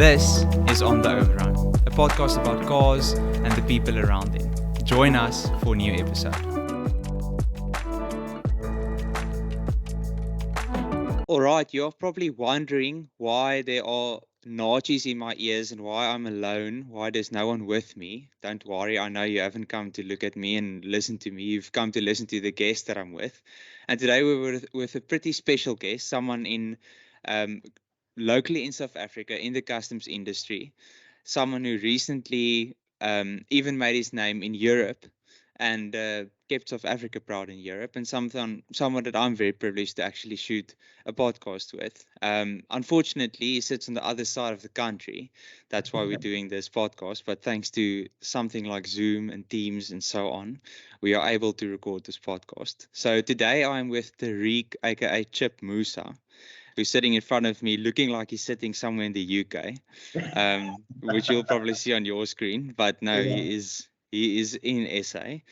This is On the Overrun, a podcast about cars and the people around them. Join us for a new episode. Alright, you're probably wondering why there are notches in my ears and why I'm alone, why there's no one with me. Don't worry, I know you haven't come to look at me and listen to me. You've come to listen to the guest that I'm with. And today we're with a pretty special guest, someone in locally in South Africa in the customs industry, someone who recently even made his name in Europe and kept South Africa proud in Europe, and someone that I'm very privileged to actually shoot a podcast with. Unfortunately, he sits on the other side of the country. That's why we're doing this podcast. But thanks to something like Zoom and Teams and so on, we are able to record this podcast. So today I'm with Tariq, aka Chip Musa, who's sitting in front of me looking like he's sitting somewhere in the UK, which you'll probably see on your screen. But no, Yeah. he is in SA.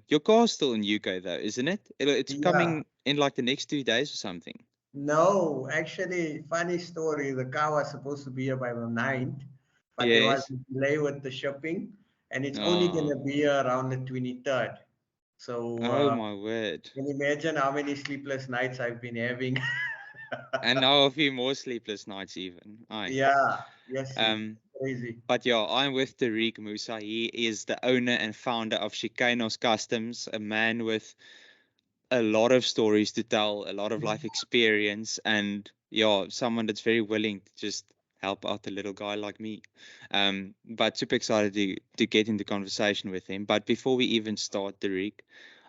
Your car's still in UK though, isn't it? It's Yeah. coming in like the next 2 days or something. No, actually, funny story. The car was supposed to be here by the 9th, but there was Yes. a delay with the shipping, and it's only going to Oh, be here around the 23rd. So oh my word. can you imagine how many sleepless nights I've been having? And now a few more sleepless nights even. Aye. Yeah, yes, it's Um, crazy. but yeah, I'm with Tariq Musa. He is the owner and founder of Chicanos Customs, a man with a lot of stories to tell, a lot of life experience, and yeah, someone that's very willing to just help out a little guy like me. But super excited to get into conversation with him. But before we even start, Tariq,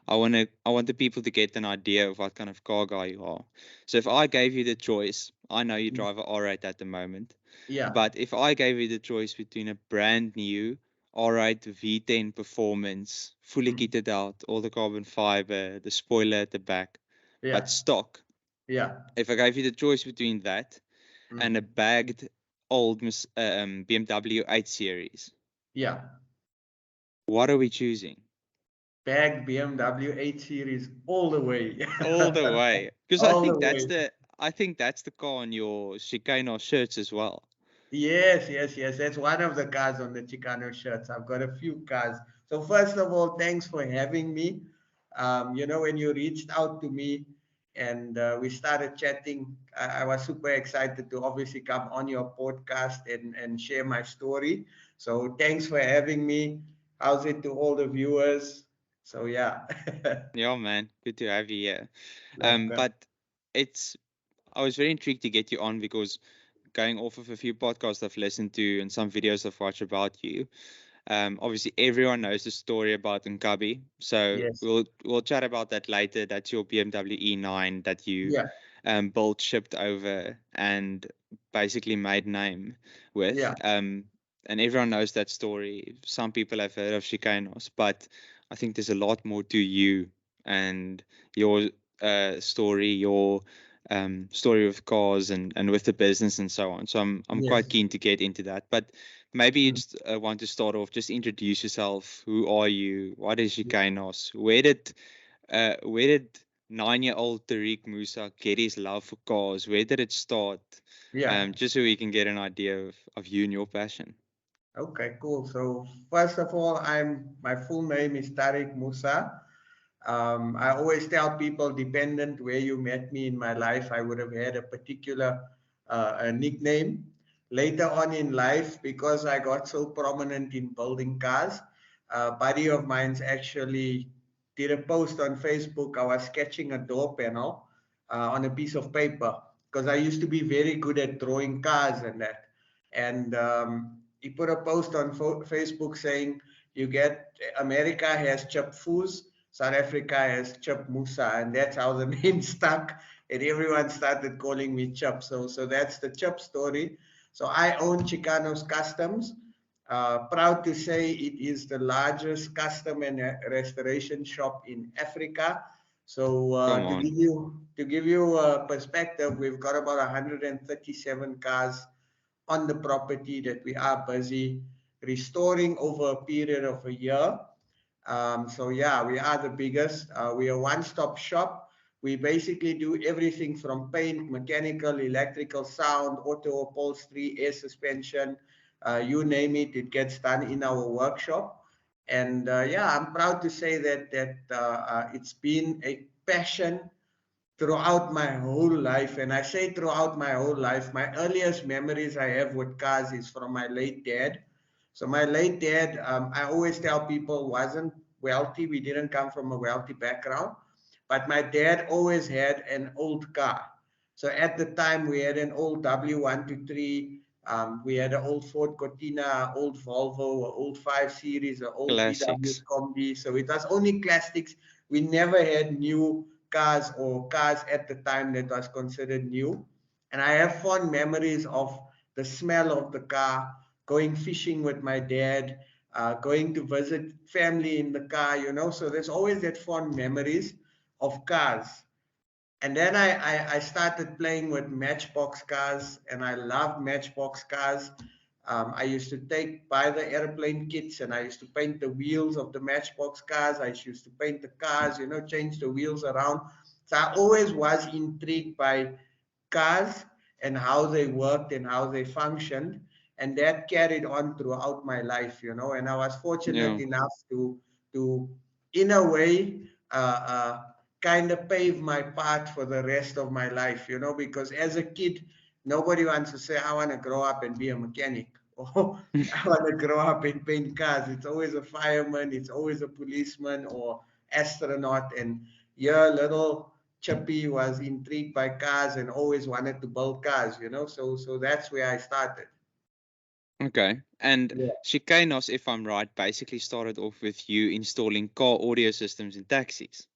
I want the people to get an idea of what kind of car guy you are. So if I gave you the choice, I know you drive a R8 at the moment, Yeah. but if I gave you the choice between a brand new R8 V10 performance, fully Mm. kitted out, all the carbon fiber, the spoiler at the back, but Yeah. stock. Yeah. If I gave you the choice between that and a Mm. bagged old BMW 8 Series, Yeah. what are we choosing? Bag BMW 8 Series all the way. All the way, because All the way. I think that's the car on your Chicano shirts as well. Yes, yes, yes. That's one of the cars on the Chicano shirts. I've got a few cars. So first of all, thanks for having me. When you reached out to me and we started chatting, I was super excited to obviously come on your podcast and share my story. So thanks for having me. How's it to all the viewers? So yeah. Yeah, man, good to have you here. Okay. But it's I was very intrigued to get you on because going off of a few podcasts I've listened to and some videos I've watched about you, obviously everyone knows the story about Nkabi. So Yes. we'll chat about that later. That's your BMW E9 that you Yeah. built, shipped over, and basically made name with. Yeah. And everyone knows that story. Some people have heard of Chicanos, but I think there's a lot more to you and your story, your story with cars and with the business and so on. So I'm quite Yes. keen to get into that. But maybe you Mm. just want to start off, just introduce yourself. Who are you? What is Yeah. Chicanos? Where did 9-year-old Tariq Musa get his love for cars? Where did it start? Yeah. Just so we can get an idea of you and your passion. Okay, cool. So first of all, my full name is Tariq Musa. I always tell people, dependent where you met me in my life, I would have had a particular a nickname. Later on in life, because I got so prominent in building cars, a buddy of mine's actually did a post on Facebook. I was sketching a door panel on a piece of paper because I used to be very good at drawing cars and that. And he put a post on Facebook saying, "You get America has Chip Foos, South Africa has Chip Musa," and that's how the name stuck. And everyone started calling me Chip. So that's the Chip story. So I own Chicanos Customs. Proud to say it is the largest custom and restoration shop in Africa. So Come on. to give you a perspective, we've got about 137 cars on the property that we are busy restoring over a period of a year. So yeah, we are the biggest. We are a one-stop shop. We basically do everything from paint, mechanical, electrical, sound, auto upholstery, air suspension, you name it, it gets done in our workshop. And yeah, I'm proud to say that it's been a passion throughout my whole life. And I say throughout my whole life, my earliest memories I have with cars is from my late dad. So my late dad, I always tell people, wasn't wealthy. We didn't come from a wealthy background, but my dad always had an old car. So at the time we had an old W123. We had an old Ford Cortina, old Volvo, an old 5 Series, an old VW Classics. Combi. So it was only classics. We never had new cars or cars at the time that was considered new. And I have fond memories of the smell of the car, going fishing with my dad, going to visit family in the car, you know. So there's always that fond memories of cars. And then I started playing with Matchbox cars, and I loved Matchbox cars. I used to buy the airplane kits, and I used to paint the wheels of the Matchbox cars. I used to paint the cars, you know, change the wheels around. So I always was intrigued by cars and how they worked and how they functioned. And that carried on throughout my life, you know. And I was fortunate Yeah. enough to in a way, kind of pave my path for the rest of my life, you know, because as a kid, nobody wants to say, I want to grow up and be a mechanic, or I want to grow up and paint cars. It's always a fireman, it's always a policeman or astronaut. And your little Chippy was intrigued by cars and always wanted to build cars, you know. So that's where I started. Okay. And Yeah. Chicanos, if I'm right, basically started off with you installing car audio systems in taxis.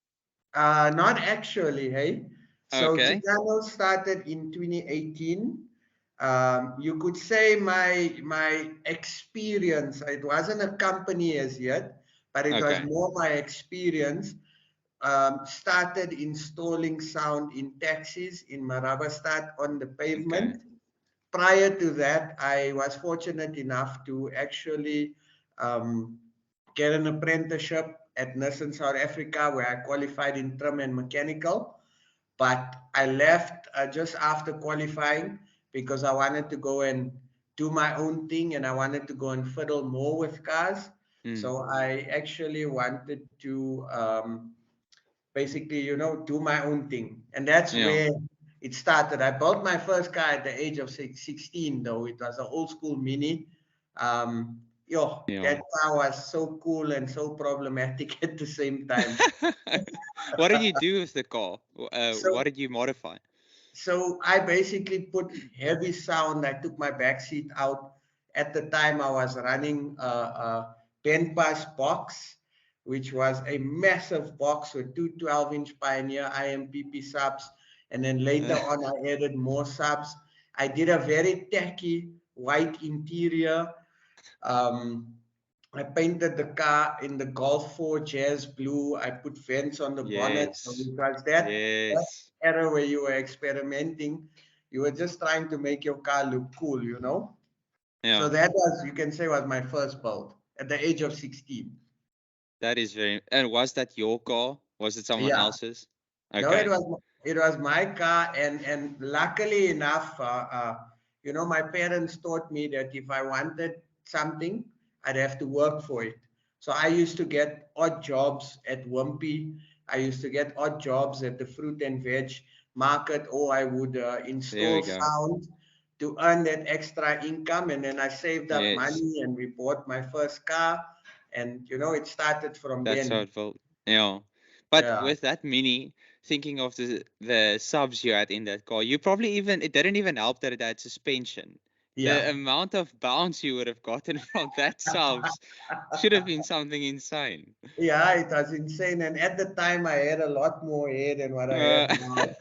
Not actually, hey. So Okay. Chicano started in 2018. You could say my experience, it wasn't a company as yet, but it was Okay. more my experience. Started installing sound in taxis in Marabastad on the Okay. pavement. Prior to that, I was fortunate enough to actually um, get an apprenticeship at Nissan South Africa, where I qualified in trim and mechanical. But I left just after qualifying because I wanted to go and do my own thing, and I wanted to go and fiddle more with cars. Mm. So I actually wanted to basically, you know, do my own thing. And that's Yeah. where it started. I bought my first car at the age of 16, though. It was an old school Mini. Yeah. That car was so cool and so problematic at the same time. What did you do with the car? What So, did you modify? so I basically put heavy sound. I took my back seat out. At the time, I was running a pen pass box, which was a massive box with two 12-inch Pioneer IMPP subs. And then later on, I added more subs. I did a very tacky white interior. Um, I painted the car in the Golf 4 Jazz Blue. I put vents on the bonnet. So Yes. because that Yes. era where you were experimenting, you were just trying to make your car look cool, you know? So Yeah. that was, you can say, was my first build at the age of 16. That is very. And was that your car? Was it someone Yeah. else's? No, Okay. it was my car, and luckily enough, you know, my parents taught me that if I wanted something, I'd have to work for it. So I used to get odd jobs at Wimpy. I used to get odd jobs at the fruit and veg market, or I would There we install go. sound to earn that extra income. And then I saved up Yes. money, and we bought my first car. And you know, it started from That's how then. it felt. Yeah. But Yeah, with that Mini, thinking of the subs you had in that car, you probably even it didn't even help that it had suspension. The yeah. amount of bounce you would have gotten from that subs should have been something insane. Yeah, it was insane. And at the time, I had a lot more hair than what I have Uh, now.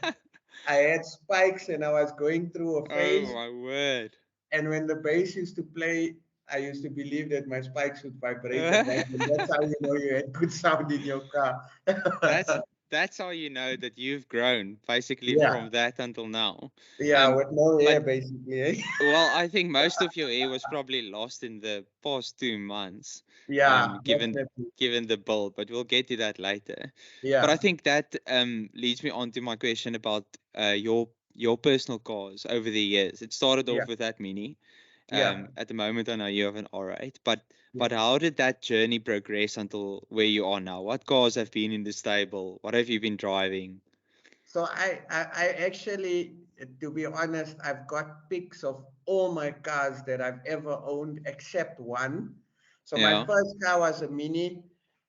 I had spikes and I was going through a oh phase. my word. And when the bass used to play, I used to believe that my spikes would vibrate. And Uh, that's how you know you had good sound in your car. That's that's how you know that you've grown basically Yeah, from that until now. yeah, with no hair But basically. Eh? well, I think most of your hair was probably lost in the past 2 months, Yeah, given definitely. the build. But we'll get to that later. But I Yeah, think that leads me on to my question about your personal cars over the years. It started yeah, off with that Mini. yeah, At the moment, I know you have an R8, but yeah. how did that journey progress until where you are now? What cars have been in the stable? What have you been driving? So I actually, to be honest, I've got pics of all my cars that I've ever owned except one. So my Yeah. first car was a Mini,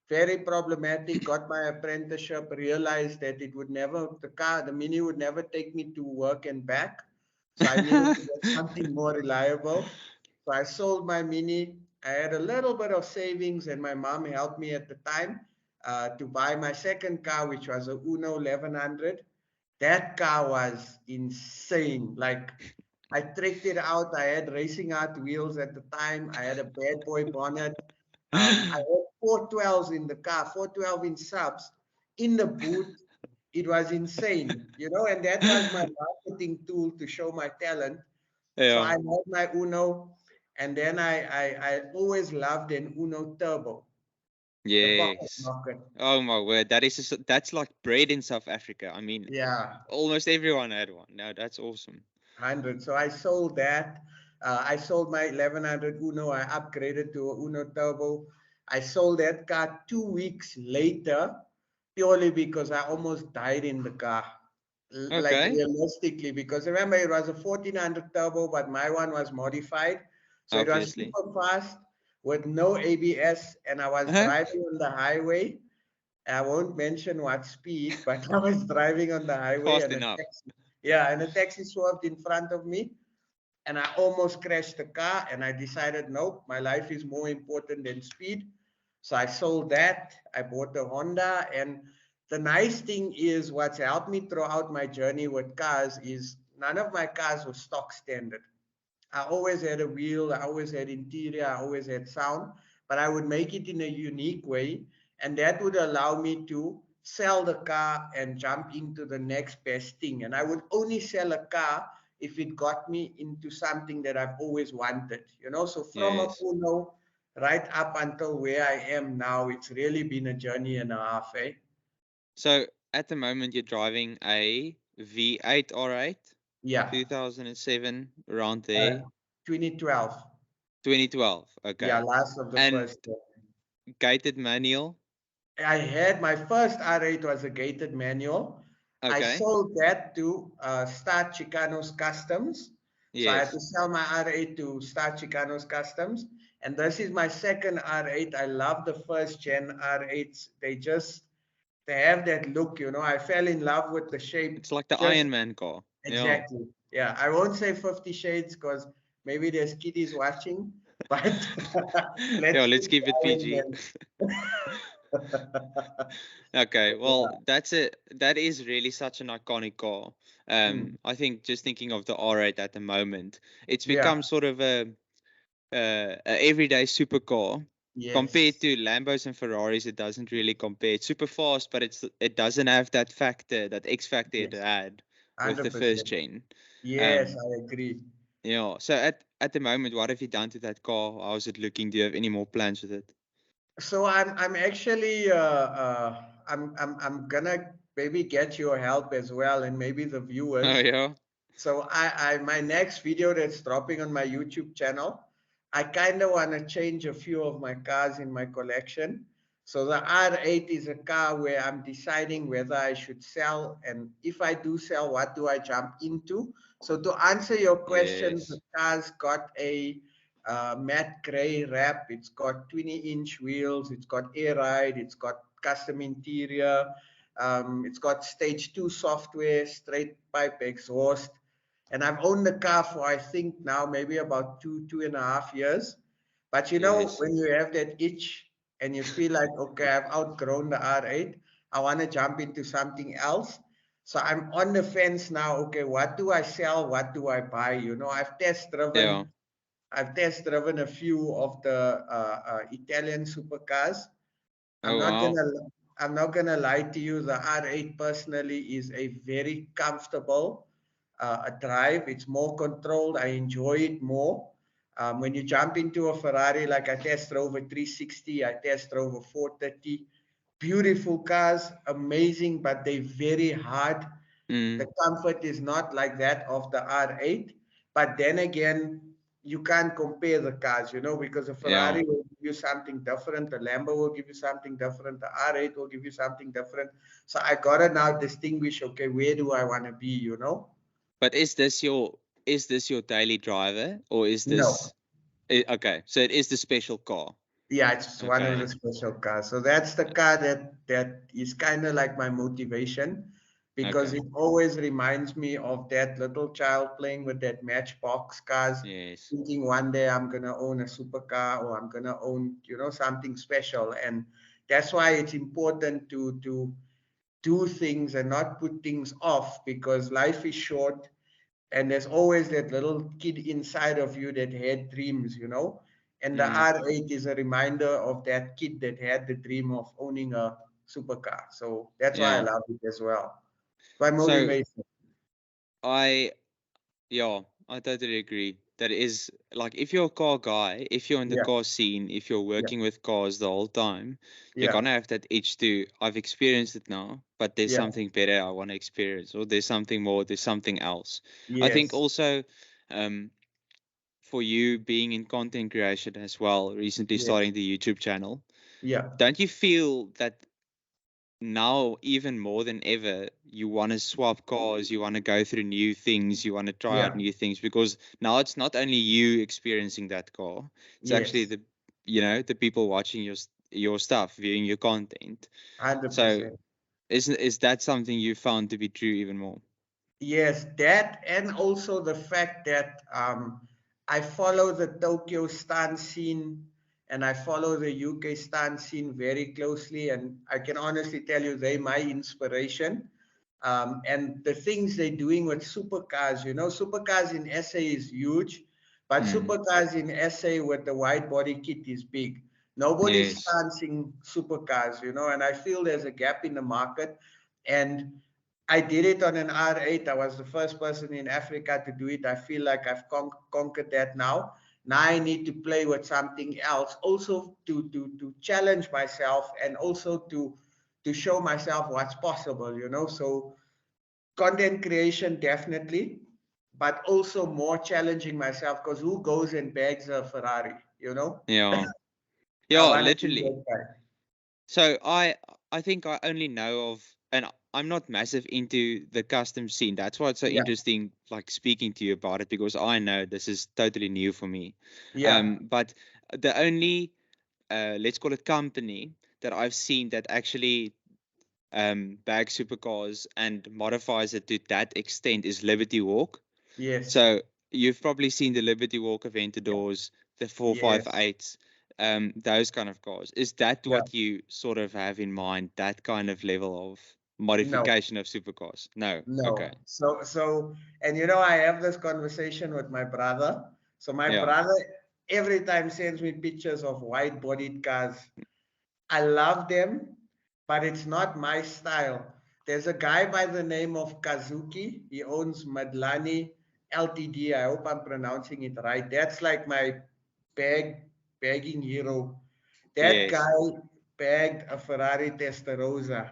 very problematic. Got my apprenticeship, realized that it would never, the Mini would never take me to work and back. So I needed to get something more reliable. So I sold my Mini. I had a little bit of savings, and my mom helped me at the time to buy my second car, which was a Uno 1100. That car was insane. Like I tricked it out. I had racing out wheels at the time. I had a bad boy bonnet. I had 412s in the car, 412 in subs in the boot. It was insane, and that was my marketing tool to show my talent. So I Yeah. had my Uno, and then I always loved an Uno Turbo, the pocket Yes. rocket. Oh my word, that's like bread in South Africa. I mean, Yeah, almost everyone had one. No, that's awesome. 100. So I sold that. I sold my 1100 Uno. I upgraded to a Uno Turbo. I sold that car 2 weeks later purely because I almost died in the car. Like Okay, realistically, because remember it was a 1400 turbo, but my one was modified. So it was obviously. super fast with no ABS, and I was Uh-huh. driving on the highway. I won't mention what speed, but I was driving on the highway Fast and enough. a taxi swerved in front of me, and I almost crashed the car. And I decided, nope, my life is more important than speed. So I sold that. I bought a Honda. And the nice thing is, what's helped me throughout my journey with cars is none of my cars were stock standard. I always had a wheel, I always had interior, I always had sound, but I would make it in a unique way. And that would allow me to sell the car and jump into the next best thing. And I would only sell a car if it got me into something that I've always wanted. So from a Yes. Uno right up until where I am now, it's really been a journey and a half, eh? So at the moment you're driving a V8 R8, Yeah, 2007, around uh, there, 2012. 2012. Yeah, Okay. last of the And first year. gated manual. I had my first R8 was a gated manual. I Okay. sold that to start Chicanos Customs. So I had Yes. to sell my R8 to start Chicanos Customs. And this is my second R8. I love the first gen R8s. They have that look, I fell in love with the shape. It's like the Just Iron Man car. Yeah. exactly. Yeah. I won't say 50 Shades because maybe there's kiddies watching, but Yeah, let's let's keep keep it going PG. then. Okay, well, Yeah. that is really such an iconic car. Mm. I think just thinking of the R8 at the moment, it's Yeah. become sort of a everyday supercar. Compared Yes. to Lambos and Ferraris, it doesn't really compare. It's super fast, but it doesn't have that factor, that X factor it Yes. had with the first 100%. gen. Yes, Um, I agree. yeah. So at the moment, what have you done to that car? How's it looking? Do you have any more plans with it? So I'm actually I'm gonna maybe get your help as well, and maybe the Oh viewers. yeah. So I my next video that's dropping on my YouTube channel, I kind of want to change a few of my cars in my collection. So the R8 is a car where I'm deciding whether I should sell, and if I do sell, what do I jump into? So to answer your question, the Yes. car's got a matte gray wrap. It's got 20-inch wheels. It's got air ride. It's got custom interior. It's got stage 2 software, straight pipe exhaust. And I've owned the car for, I think now maybe about 2.5 years. But Yes. when you have that itch and you feel like, okay, I've outgrown the R8, I want to jump into something else. So I'm on the fence now. Okay, what do I sell? What do I buy? Yeah. I've test driven a few of the Italian supercars. I'm Oh not wow. gonna I'm not going to lie to you. The R8 personally is a very comfortable drive. It's more controlled. I enjoy it more. When you jump into a Ferrari, like I test drove a 360, I test drove a 430. Beautiful cars, amazing, but they're very hard. The comfort is not like that of the R8. But then again, you can't compare the cars, because a Yeah. Ferrari will give you something different, the Lambo will give you something different, the R8 will give you something different. So I gotta now distinguish, okay, where do I want to be, But is this your daily driver, or is No. this okay? So it is the special car. Yeah, it's one of Okay. the special cars. So that's the car that is kind of like my motivation, because Okay. it always reminds me of that little child playing with that Matchbox cars, Yes. thinking one day I'm gonna own a supercar, or I'm gonna own, something special. And that's why it's important to do things and not put things off, because life is short, and there's always that little kid inside of you that had dreams. And the R8 is a reminder of that kid that had the dream of owning a supercar. So that's why I Yeah. love it as well. My So motivation. I yeah, I totally agree. That is like, if you're a car guy, if you're in the Yeah, car scene, if you're yeah, working with cars the whole time, you're yeah, gonna have that itch to, I've experienced it now, but there's yeah, something better I want to experience, or there's something more, there's something else. I think yes, also, um, for you being in content creation as well, recently yes, starting the YouTube channel, yeah, don't you feel that now even more than ever you want to swap cars, you want to go through new things, you want to try yeah, out new things, because now it's not only you experiencing that car, it's actually yes, the people watching your stuff, viewing your content. So 100%. is that something you found to be true even more? Yes, that, and also the fact that I follow the Tokyo stunt scene and I follow the UK stunt scene very closely, and I can honestly tell you they're my inspiration. And the things they're doing with supercars, supercars in SA is huge, but Mm. supercars in SA with the wide body kit is big. Nobody's Yes. stancing supercars, and I feel there's a gap in the market. And I did it on an R8. I was the first person in Africa to do it. I feel like I've conquered that now. Now I need to play with something else, also to challenge myself, and also to show myself what's possible. So content creation definitely, but also more challenging myself, because who goes and bags a Ferrari? Yeah. I Yeah, want to be literally. that guy. So I think I only know of, and I'm not massive into the custom scene. That's why it's so Yeah, interesting, like speaking to you about it, because I know this is totally new for me. yeah, But the only let's call it company that I've seen that actually bags supercars and modifies it to that extent is Liberty Walk. yes, So you've probably seen the Liberty Walk Aventadors, the yes, 458s, those kind of cars. Is that yeah. what you sort of have in mind? That kind of level of No. modification of supercars? No. Okay. No. So, and I have this conversation with my brother. So my Yeah. brother every time sends me pictures of wide-bodied cars. I love them, but it's not my style. There's a guy by the name of Kazuki. He owns Madlani Ltd. I hope I'm pronouncing it right. That's like my bagging hero. That Yes. guy bagged a Ferrari Testarossa,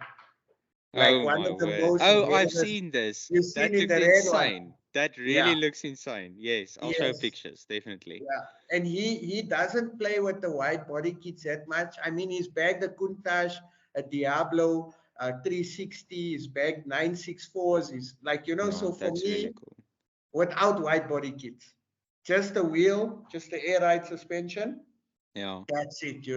like Oh one my of the word. most Oh, I've famous. seen this. You've seen That it, looked the red one. insane. That Yeah, really looks insane. Yes, I'll show yes, pictures, definitely. yeah. And he doesn't play with the wide body kits that much. I mean, he's bagged a Countach, a Diablo, a 360, he's bagged 964s. He's like, Yeah, so for that's really me, cool. without wide body kits, just the wheel, just the air ride suspension, Yeah. that's it.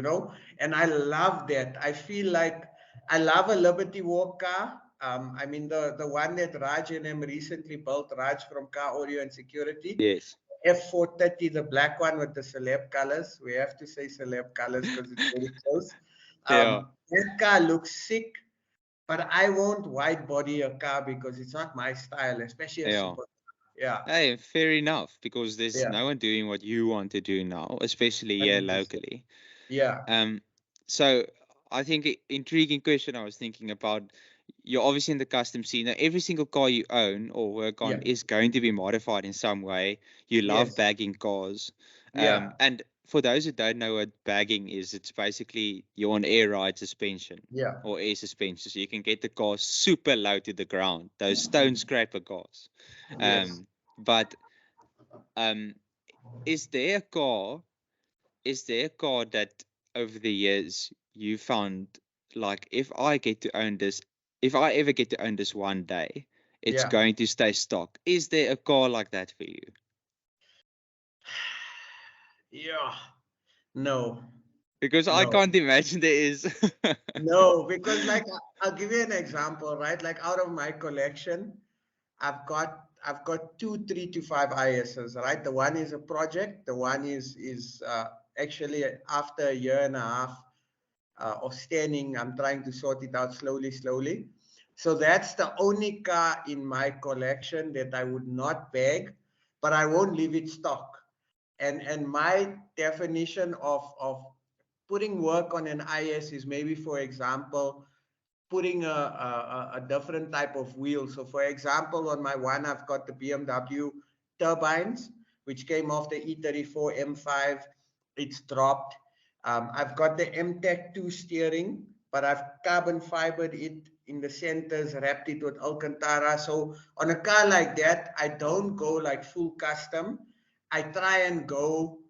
And I love that. I feel like I love a Liberty Walk car. I mean, the one that Raj and him recently built, Raj from Car Audio and Security, Yes. F430, the black one with the celeb colors. We have to say celeb colors because it's very close. Yeah. That car looks sick, but I won't wide body a car because it's not my style, especially a Yeah. super. Yeah, Hey, fair enough, because there's yeah, no one doing what you want to do now, especially here 100%. locally. Yeah, Um, so I think intriguing question I was thinking about. You're obviously in the custom scene. Now, every single car you own or work on Yeah. is going to be modified in some way. You love Yes. bagging cars. Yeah. And for those who don't know what bagging is, it's basically you're on air ride suspension Yeah. or air suspension. So you can get the car super low to the ground, those stone scraper cars. Yes. But um, is there a car is there a car that over the years you found, like, if I ever get to own this one day, it's Yeah. going to stay stock? Is there a car like that for you? Yeah. No. Because I No. can't imagine there is. No, because like I'll give you an example, right? Like out of my collection, I've got two 3 to 5 ISs, right? The one is a project. The one is actually after a year and a half of standing. I'm trying to sort it out slowly. So that's the only car in my collection that I would not bag, but I won't leave it stock. And my definition of putting work on an IS is maybe, for example, putting a different type of wheel. So for example, on my one, I've got the BMW turbines, which came off the E34 M5. It's dropped. I've got the MTEC 2 steering, but I've carbon fibered it in the centers, wrapped it with Alcantara. So on a car like that, I don't go like full custom. I try and go,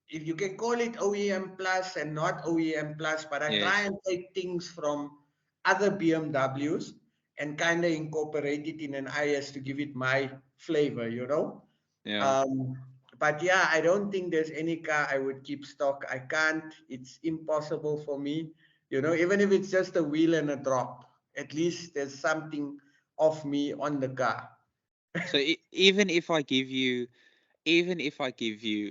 if you can call it OEM plus and not OEM plus, but I try Yes. and take things from other BMWs and kind of incorporate it in an IS to give it my flavor, you know. Yeah. Um, but yeah, I don't think there's any car I would keep stock. I can't. It's impossible for me, you know. Even if it's just a wheel and a drop, at least there's something of me on the car. So even if I give you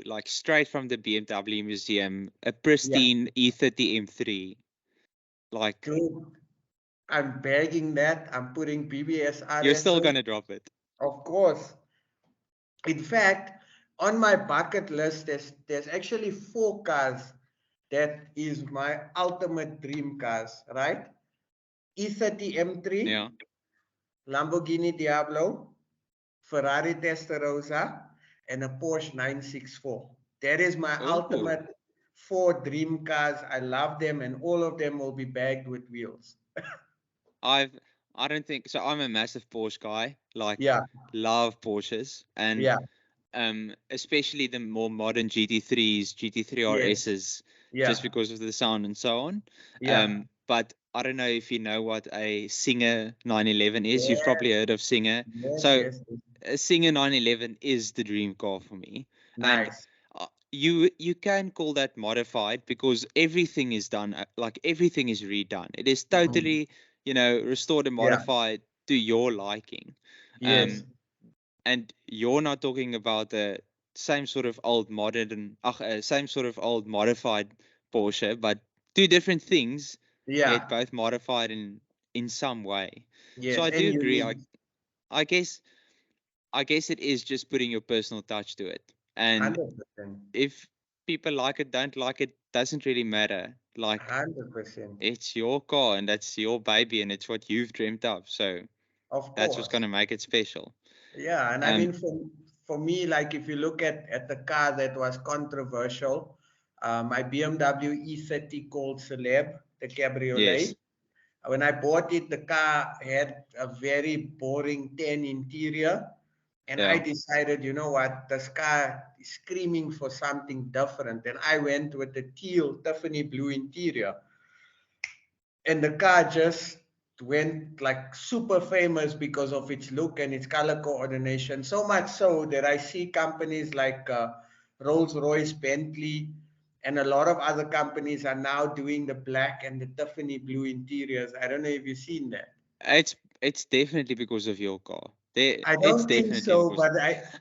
like straight from the BMW museum a Yeah, pristine E30 M3, like, dude, I'm bagging that. I'm putting BBS you're still RSs, gonna drop it. of course. In fact, on my bucket list, there's actually 4 cars that is my ultimate dream cars, right? E30 M3, Yeah. Lamborghini Diablo, Ferrari Testarossa, and a Porsche 964. That is my Oh. ultimate 4 dream cars. I love them, and all of them will be bagged with wheels. I've I don't think so. I'm a massive Porsche guy. Like, Yeah, love Porsches, and yeah, especially the more modern GT3s, GT3 yes, RSs, just yeah, because of the sound and so on. yeah, But I don't know if you know what a Singer 911 is. You've probably yes, heard of Singer. yes, So yes, yes. a Singer 911 is the dream car for me, and Nice. you can call that modified because everything is done, like everything is redone. It is Mhm. totally, restored and Yeah, modified to your liking. yes. um and you're not talking about the same sort of old modified Porsche, but two different things, yet Yeah, both modified in some way. So yes, I and do agree. I unique. I guess I guess it is just putting your personal touch to it. And 100%. if people like it, don't like it, doesn't really matter. Like, 100%. it's your car and that's your baby and it's what you've dreamt of. So Of that's what's course. gonna make it special. Yeah, and I Um, mean, for me, like if you look at the car that was controversial, my BMW E30 called Celeb, the yes. cabriolet. When I bought it, the car had a very boring tan interior. And I Yeah. decided, you know what, this car is screaming for something different. And I went with the teal Tiffany blue interior. And the car just went like super famous because of its look and its color coordination. So much so that I see companies like Rolls-Royce, Bentley, and a lot of other companies are now doing the black and the Tiffany blue interiors. I don't know if you've seen that. It's definitely because of your car. I It's don't think definitely so, because. but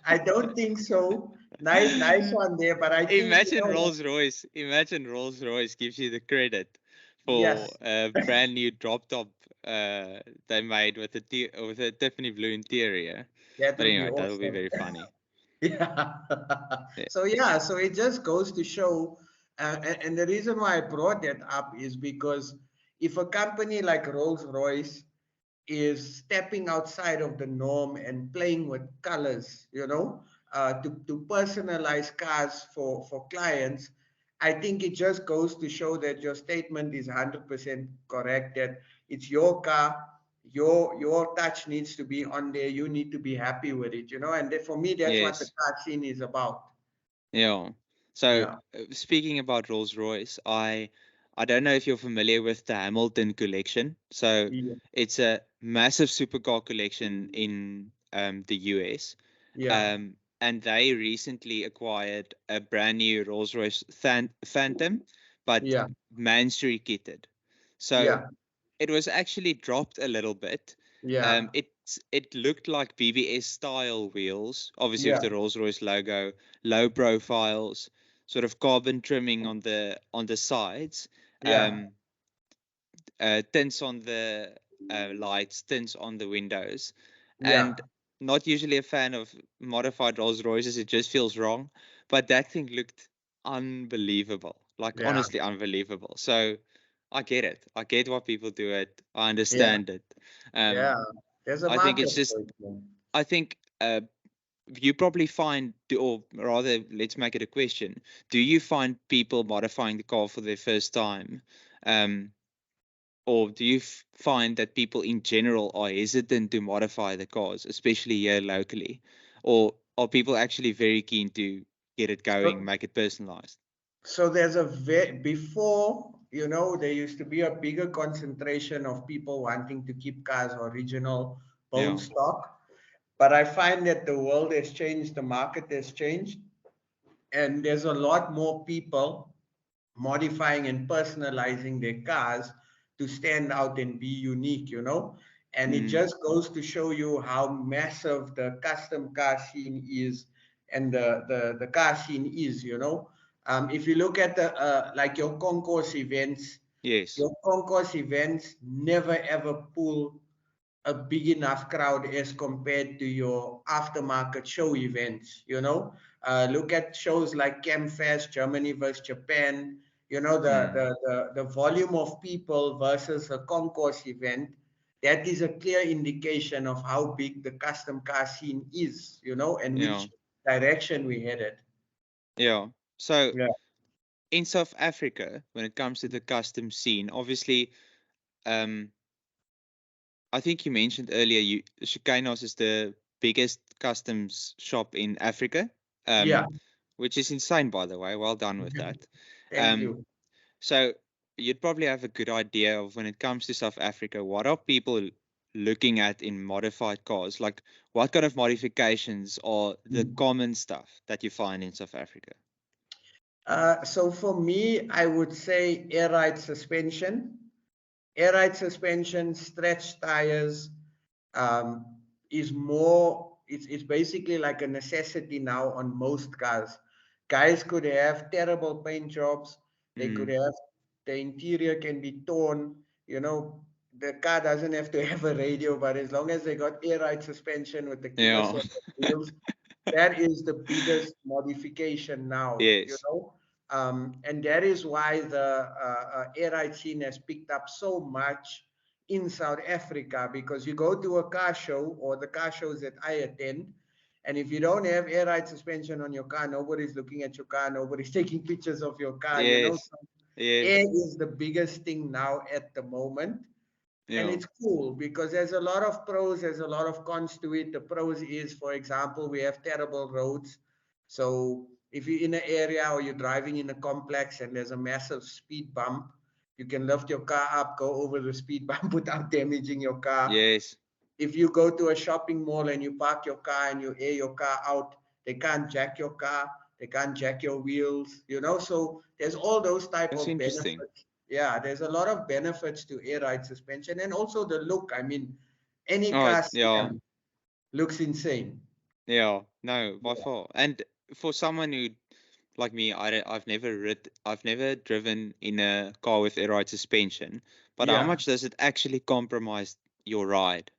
I don't think so. Nice one there, but I think, you Imagine know what? Rolls-Royce. Imagine Rolls-Royce gives you the credit for Yes. a brand new drop top they made with a Tiffany blue interior. That But would be anyway, that will be awesome. very funny. Yeah. Yeah. So yeah, it just goes to show, and the reason why I brought that up is because if a company like Rolls-Royce is stepping outside of the norm and playing with colors, to personalize cars for clients, I think it just goes to show that your statement is 100% correct, that it's your car, your touch needs to be on there, you need to be happy with it, and for me, that's what the Yes. car scene is about. Yeah. So Yeah. speaking about Rolls-Royce, I don't know if you're familiar with the Hamilton collection. So Yeah. it's a massive supercar collection in the US. Yeah. And they recently acquired a brand new Rolls-Royce Phantom, but Yeah. Mansory kitted. So Yeah. it was actually dropped a little bit. Yeah. It looked like BBS style wheels, obviously with Yeah. the Rolls-Royce logo, low profiles, sort of carbon trimming on the sides, Yeah. um, tints on the lights, tints on the windows, Yeah. and not usually a fan of modified Rolls Royces. It just feels wrong, but that thing looked unbelievable, like Yeah. honestly unbelievable. So I get it. I get why people do it. I Yeah. understand it. Yeah. Um, There's a I think market it's just. for it, man. I think you probably find, or rather, let's make it a question: do you find people modifying the car for their first time? Um, or do you find that people in general are hesitant to modify the cars, especially here locally? Or are people actually very keen to get it going, So, make it personalized? so there's before, there used to be a bigger concentration of people wanting to keep cars original, bone Yeah. stock. But I find that the world has changed, the market has changed, and there's a lot more people modifying and personalizing their cars to stand out and be unique, And it Mm, just goes to show you how massive the custom car scene is and the car scene is, If you look at the like yes. your concourse events never ever pull a big enough crowd as compared to your aftermarket show events. Look at shows like Campfest, Germany versus Japan. Mm, The volume of people versus a concourse event. That is a clear indication of how big the custom car scene is. And yeah. which direction we headed. Yeah. So Yeah. in South Africa, when it comes to the custom scene, obviously, um, I think you mentioned earlier, Chicanos is the biggest customs shop in Africa, Yeah. which is insane, by the way. Well done with that. Thank Um, you. so you'd probably have a good idea of when it comes to South Africa, what are people looking at in modified cars? Like, what kind of modifications are the common stuff that you find in South Africa? So for me, I would say air ride suspension. Air ride suspension, stretch tires, um, is more, it's basically like a necessity now on most cars. Guys could have terrible paint jobs. They could Mm, have, the interior can be torn, the car doesn't have to have a radio, but as long as they got air ride suspension with the killer yeah. set of wheels, that is the biggest modification now, Yes. and that is why the air ride scene has picked up so much in South Africa, because you go to a car show or the car shows that I attend, and if you don't have air ride suspension on your car, nobody's looking at your car, nobody's taking pictures of your car, Yes. So Yes. air is the biggest thing now at the moment. And Yeah. it's cool because there's a lot of pros, there's a lot of cons to it. The pros is, for example, we have terrible roads. So if you're in an area or you're driving in a complex and there's a massive speed bump, you can lift your car up, go over the speed bump without damaging your car. Yes. If you go to a shopping mall and you park your car and you air your car out, they can't jack your car, they can't jack your wheels, So there's all those type That's of interesting. benefits. Yeah, there's a lot of benefits to air ride suspension, and also the look. I mean, any Oh, car yeah. sedan looks insane. Yeah. No, by Yeah. far. And for someone who like me, I've never driven in a car with air ride suspension. But how Yeah. much does it actually compromise your ride?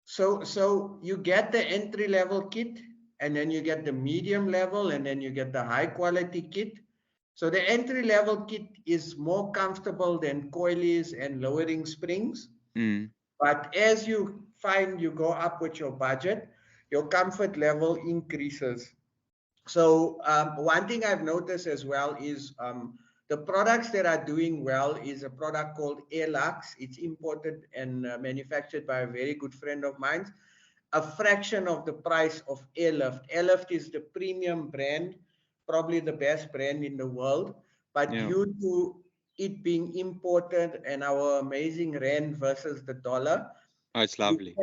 So you get the entry level kit, and then you get the medium level, and then you get the high quality kit. So the entry-level kit is more comfortable than coilies and lowering springs. But as you find you go up with your budget, your comfort level increases. So one thing I've noticed as well is the products that are doing well is a product called Airlux. It's imported and manufactured by a very good friend of mine. A fraction of the price of Airlift. Airlift is the premium brand, probably the best brand in the world. But due to it being imported and our amazing rand versus the dollar, it's lovely.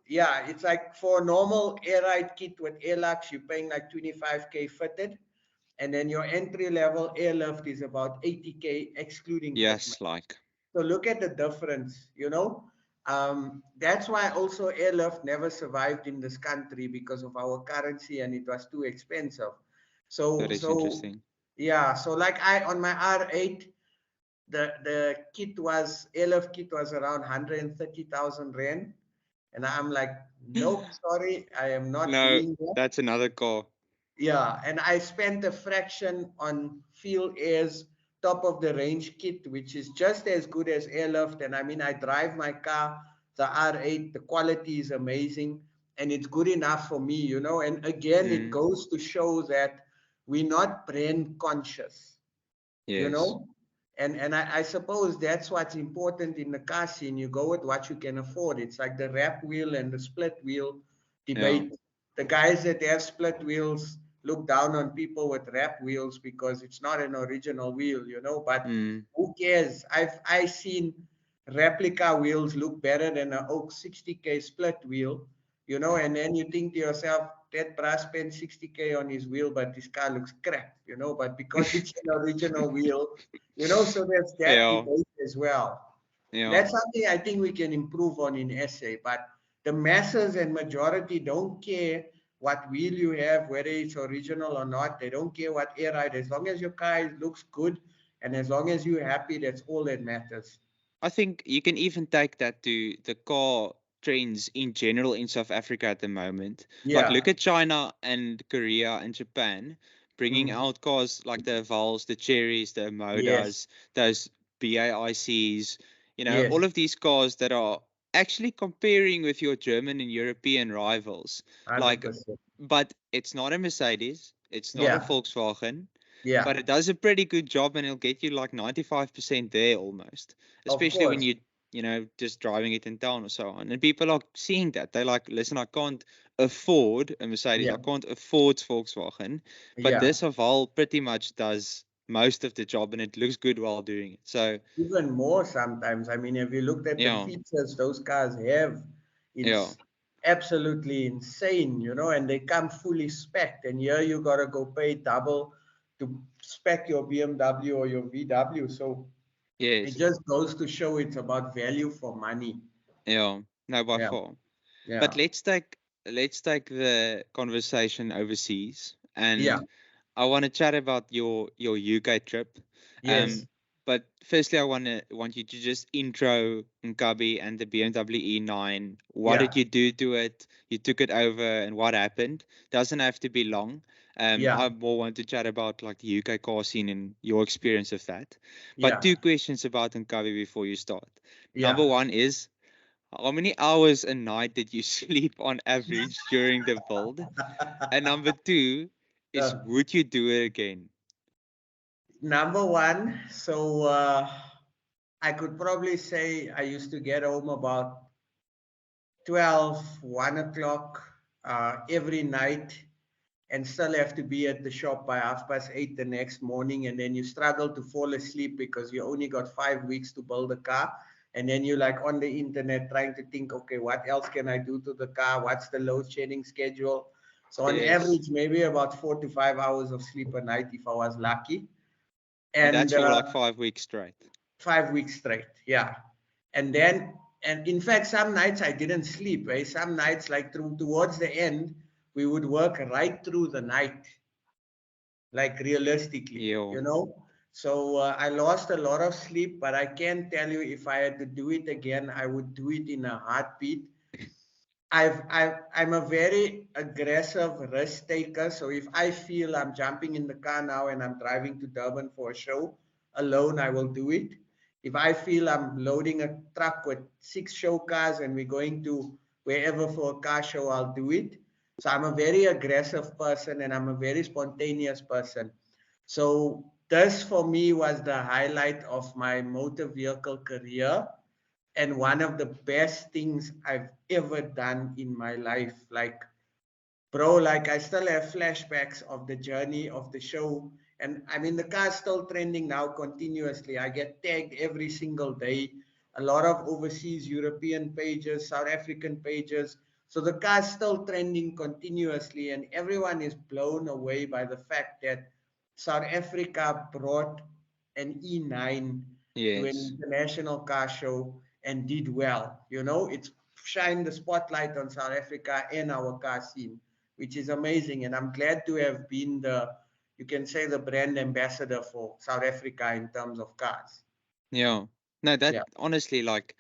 Yeah, it's like for a normal air ride kit with Airlux, you're paying like 25K fitted. And then your entry level airlift is about 80K excluding yes fitment. like So look at the difference, you know. That's why also airlift never survived in this country because of our currency and it was too expensive. that is interesting. Yeah, so like on my R8, the airlift kit was around 130,000 rand. And I'm like, nope, sorry, I am not No, doing that. that's another car. Yeah, and I spent a fraction on Fuel Air's top of the range kit, which is just as good as Airlift. And I mean, I drive my car, the R8, the quality is amazing, and it's good enough for me, you know. And again, it goes to show that we're not brand conscious, you know. And I suppose that's what's important in the car scene. You go with what you can afford. It's like the wrap wheel and the split wheel debate. The guys that have split wheels look down on people with wrap wheels because it's not an original wheel, you know. But who cares? I seen replica wheels look better than an Oak 60K split wheel, you know. And then you think to yourself, that brass spent 60K on his wheel, but his car looks crap, you know. But because it's an original wheel, you know, so there's that debate as well. That's something I think we can improve on in SA. But the masses and majority don't care what wheel you have, whether it's original or not. They don't care what air ride. As long as your car looks good and as long as you're happy, that's all that matters. I think you can even take that to the car trends in general in South Africa at the moment. Like look at China and Korea and Japan bringing out cars like the Evals, the Cherries, the Modas, those BAICs, you know, all of these cars that are actually comparing with your German and European rivals. 100%. Like, but it's not a Mercedes, it's not a Volkswagen. Yeah. But it does a pretty good job and it'll get you like 95% there almost. Especially when you know, just driving it in town or so on. And people are seeing that. They're like, listen, I can't afford a Mercedes. I can't afford Volkswagen. But this Haval pretty much does most of the job and it looks good while doing it. So even more sometimes. I mean, if you looked at the features those cars have, it's absolutely insane, you know, and they come fully spec'd. And here you got to go pay double to spec your BMW or your VW. So it just goes to show it's about value for money. Yeah, no, by far. But let's take the conversation overseas, and I want to chat about your UK trip. But firstly, I want you to just intro Nkabi and the BMW E9. What did you do to it? You took it over, and what happened? Doesn't have to be long. I more want to chat about like the UK car scene and your experience of that. But two questions about Nkabi before you start. Number one is, how many hours a night did you sleep on average during the build? And number two is, would you do it again? Number one, so I could probably say I used to get home about 12, 1 o'clock every night and still have to be at the shop by 8:30 the next morning. And then you struggle to fall asleep because you only got 5 weeks to build a car. And then you're like on the internet trying to think, okay, what else can I do to the car? What's the load shedding schedule? So on average, maybe about 4 to 5 hours of sleep a night if I was lucky. And that's for like 5 weeks straight. 5 weeks straight, yeah. And then, and in fact, some nights I didn't sleep. Right? Some nights, like towards the end, we would work right through the night, like realistically, you know. So I lost a lot of sleep, but I can tell you if I had to do it again, I would do it in a heartbeat. I'm a very aggressive risk taker. So if I feel I'm jumping in the car now and I'm driving to Durban for a show alone, I will do it. If I feel I'm loading a truck with 6 show cars and we're going to wherever for a car show, I'll do it. So I'm a very aggressive person and I'm a very spontaneous person. So this for me was the highlight of my motor vehicle career and one of the best things I've ever done in my life. Like, bro, like I still have flashbacks of the journey of the show. And I mean, the car's still trending now continuously. I get tagged every single day. A lot of overseas European pages, South African pages. So the car's still trending continuously, and everyone is blown away by the fact that South Africa brought an E9 to an Yes. international car show and did well. You know, it's shined the spotlight on South Africa and our car scene, which is amazing. And I'm glad to have been the, you can say, the brand ambassador for South Africa in terms of cars. Yeah. No, that Yeah. honestly, like,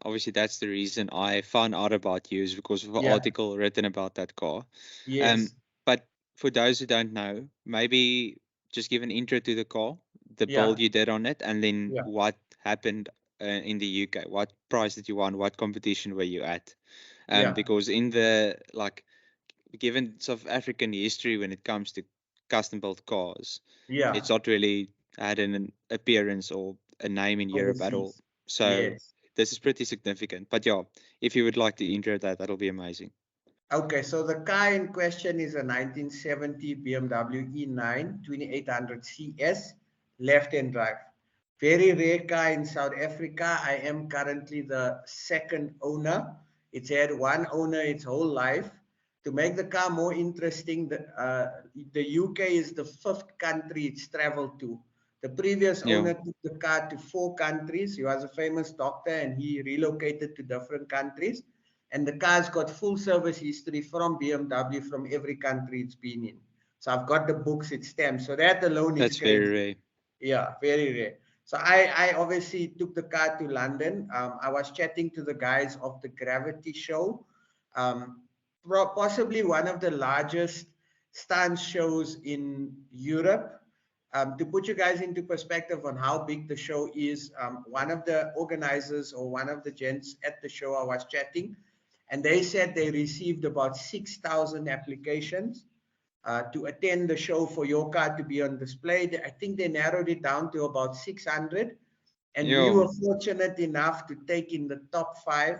obviously, that's the reason I found out about you is because of an Yeah. article written about that car. Um, Yes. but for those who don't know, maybe just give an intro to the car, the Yeah. build you did on it, and then Yeah. what happened in the UK. What prize did you won? What competition were you at? Yeah. Because in the like, given South African history when it comes to custom built cars, Yeah. it's not really had an appearance or a name in Europe at all. Overseas. So Yes. this is pretty significant. But yeah, if you would like to intro that, that'll be amazing. Okay, so the car in question is a 1970 BMW E9 2800 CS left-hand drive. Very rare car in South Africa. I am currently the second owner. It's had one owner its whole life. To make the car more interesting, the UK is the 5th country it's traveled to. The previous Yeah, owner took the car to 4 countries. He was a famous doctor and he relocated to different countries. And the car's got full service history from BMW from every country it's been in. So I've got the books, it's stamped. So that alone is that's very crazy. rare. Yeah, very rare. So I obviously took the car to London. I was chatting to the guys of the Gravity show, um, possibly one of the largest stance shows in Europe. To put you guys into perspective on how big the show is, one of the organizers or one of the gents at the show I was chatting, and they said they received about 6,000 applications to attend the show for your car to be on display. I think they narrowed it down to about 600. And we Yeah, were fortunate enough to take in the top 5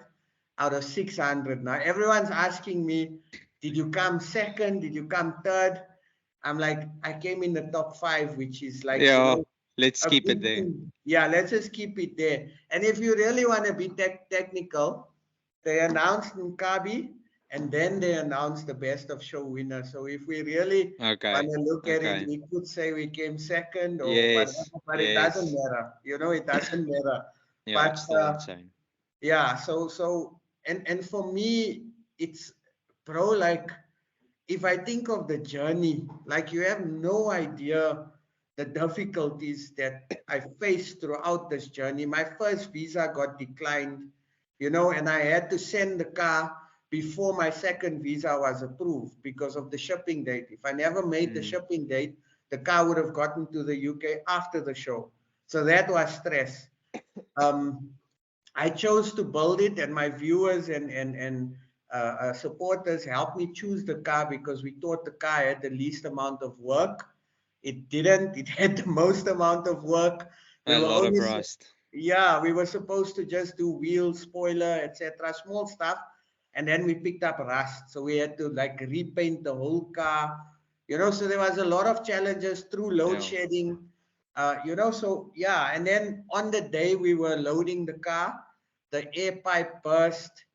out of 600. Now, everyone's asking me, did you come second? Did you come third? I'm like, I came in the top 5, which is like, yeah. Let's a keep it big there. thing. Yeah, let's just keep it there. And if you really want to be technical, they announced Nkabi and then they announced the best of show winner. So if we really want Okay, to look at it, okay. we could say we came second or whatever, Yes, but it doesn't yes. matter. You know, it doesn't matter. Yeah, But it's still insane. yeah, and for me, it's, bro, like if I think of the journey, like you have no idea the difficulties that I faced throughout this journey. My first visa got declined, you know, and I had to send the car before my second visa was approved because of the shipping date. If I never made the Mm. shipping date, the car would have gotten to the UK after the show. So that was stress. Um, I chose to build it, and my viewers and supporters helped me choose the car because we thought the car had the least amount of work. It didn't. It had the most amount of work. We A were lot of only, rust. yeah, we were supposed to just do wheel, spoiler, etc., small stuff, and then we picked up rust. So we had to like repaint the whole car, you know. So there was a lot of challenges through load Yeah. shedding, you know. So yeah, and then on the day we were loading the car, the air pipe burst.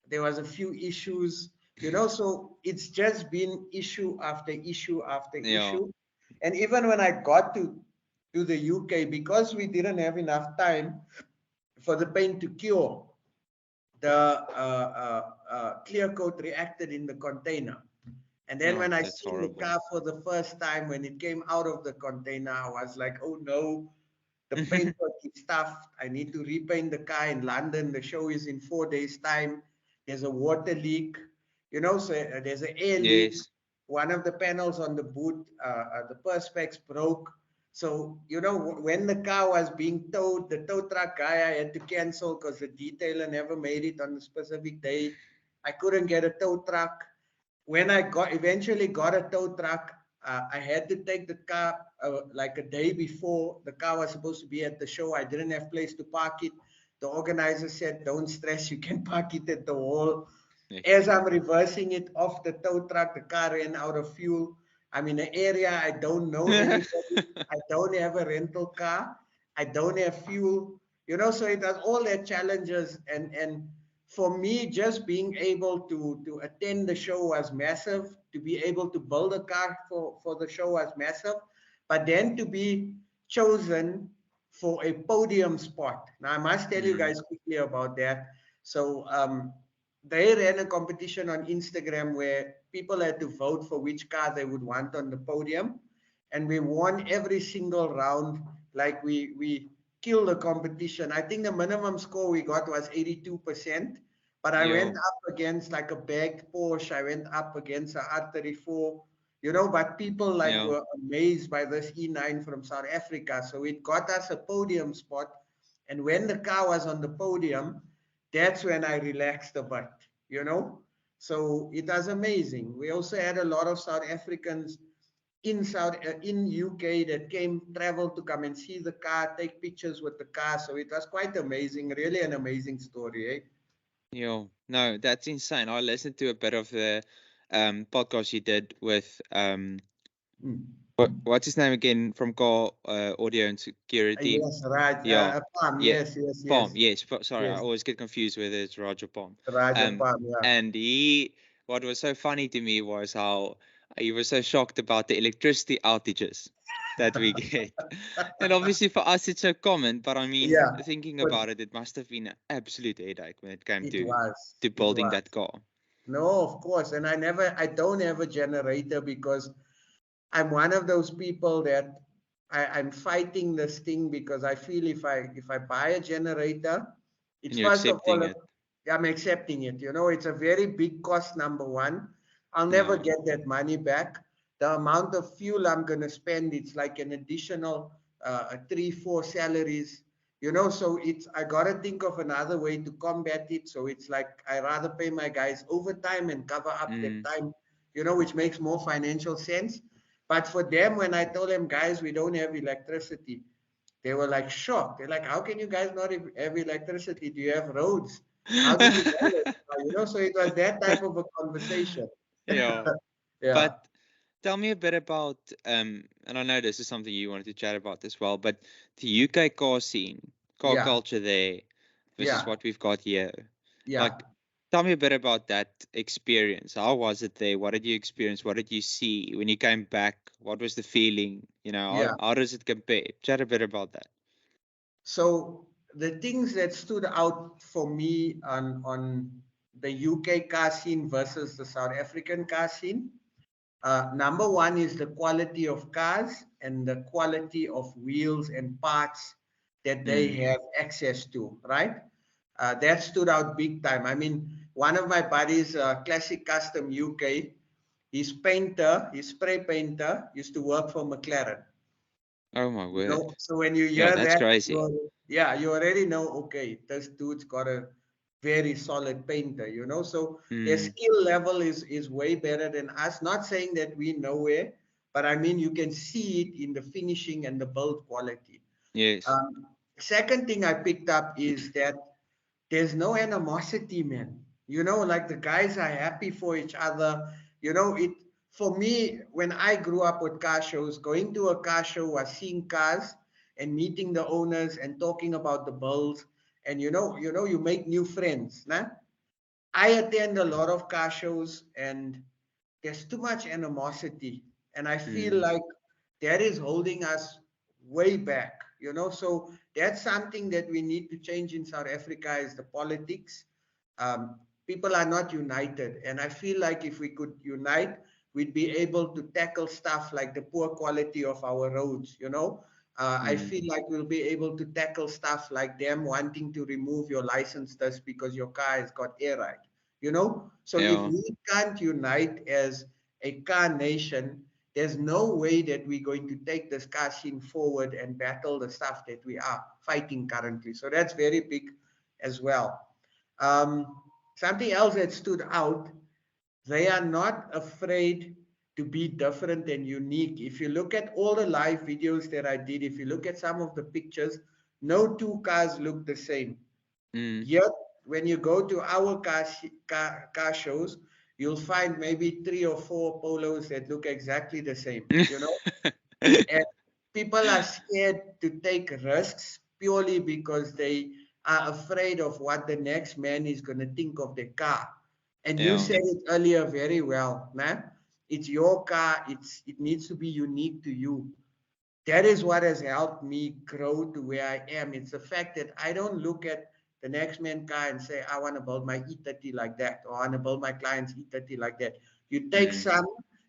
There was a few issues, you know. So it's just been issue after issue after Yeah. issue. And even when I got to the UK, because we didn't have enough time for the paint to cure, the clear coat reacted in the container. And then Oh, when I that's seen the horrible. car for the first time, when it came out of the container, I was like, oh no, the paintwork is stuffed. I need to repaint the car in London. The show is in 4 days' time. there's a water leak, you know, so there's an air leak. Yes. One of the panels on the boot, the perspex broke. So, you know, when the car was being towed, the tow truck guy, I had to cancel because the detailer never made it on a specific day. I couldn't get a tow truck. When I eventually got a tow truck, I had to take the car like a day before the car was supposed to be at the show. I didn't have place to park it. The organizer said, "Don't stress, you can park it at the wall." Yes. As I'm reversing it off the tow truck, the car ran out of fuel. I'm in an area I don't know anybody. I don't have a rental car. I don't have fuel. You know, so it has all their challenges. And for me, just being able to attend the show was massive. To be able to build a car for the show was massive. But then to be chosen for a podium spot. Now, I must tell you guys quickly about that. So, they ran a competition on Instagram where people had to vote for which car they would want on the podium. And we won every single round. Like we killed the competition. I think the minimum score we got was 82%. But I went Yo. up against like a bagged Porsche. I went up against a R34. You know, but people like Yeah. were amazed by this E9 from South Africa. So it got us a podium spot. And when the car was on the podium, that's when I relaxed a bit, you know. So it was amazing. We also had a lot of South Africans in UK that came travel to come and see the car, take pictures with the car. So it was quite amazing, really an amazing story, eh? Yo. No, that's insane. I listened to a bit of the podcast you did with what's his name again from Car Audio and Security. Yes, right. Yeah. Palm, Yeah. yes, yes, Palm, yes, yes. Sorry, I yes. always get confused whether it's Raj or Palm. Raja Palm, yeah. And what was so funny to me was how he was so shocked about the electricity outages that we get. And obviously for us it's so common, but I mean, Yeah, thinking but about it, it must have been an absolute headache when it came it to was, it building was. that car. No, of course. And I don't have a generator because I'm one of those people that I'm fighting this thing because I feel if I buy a generator, And it's you're first of accepting all, it. I'm accepting it. You know, it's a very big cost, number one. I'll never Yeah. get that money back. The amount of fuel I'm going to spend, it's like an additional 3, 4 salaries. You know, so I got to think of another way to combat it. So it's like I rather pay my guys overtime and cover up that Mm. time, you know, which makes more financial sense. But for them, when I told them, guys, we don't have electricity, they were like shocked. They're like, how can you guys not have electricity? Do you have roads? How do you do it? You know, so it was that type of a conversation. Yeah. Yeah, But tell me a bit about, and I know this is something you wanted to chat about as well, but the UK car scene, car yeah, culture there versus yeah, what we've got here. yeah. Like, tell me a bit about that experience. How was it there? What did you experience? What did you see when you came back? What was the feeling? You know, Yeah. how does it compare? Chat a bit about that. So the things that stood out for me on the UK car scene versus the South African car scene, number one is the quality of cars and the quality of wheels and parts that they Mm, have access to, right? That stood out big time. I mean, one of my buddies, Classic Custom UK, his spray painter, used to work for McLaren. oh my You word. know, so when you Yeah, hear that's that, crazy. yeah, you already know, okay, this dude's got a very solid painter, you know. So their Mm, skill level is way better than us. Not saying that we nowhere, but I mean you can see it in the finishing and the build quality. yes. Second thing I picked up is that there's no animosity, man. You know, like the guys are happy for each other. You know, it for me, when I grew up with car shows, going to a car show was seeing cars and meeting the owners and talking about the builds. And you make new friends. Nah? I attend a lot of car shows and there's too much animosity. And I feel Mm, like that is holding us way back, you know. So that's something that we need to change in South Africa is the politics. People are not united. And I feel like if we could unite, we'd be able to tackle stuff like the poor quality of our roads, you know. I mm, feel like we'll be able to tackle stuff like them wanting to remove your license just because your car has got air ride. So if Yeah. we can't unite as a car nation, there's no way that we're going to take this car scene forward and battle the stuff that we are fighting currently. So that's very big as well. Um, Something else that stood out, they are not afraid to be different and unique. If you look at all the live videos that I did, if you look at some of the pictures, no two cars look the same. Mm. Yet, when you go to our car shows, you'll find maybe 3 or 4 polos that look exactly the same, and people are scared to take risks purely because they are afraid of what the next man is going to think of the car. And you Yeah. said it earlier very well, man. It's your car. It needs to be unique to you. That is what has helped me grow to where I am. It's the fact that I don't look at the next man car and say, I want to build my E30 like that, or I want to build my client's E30 like that. You take Mm. some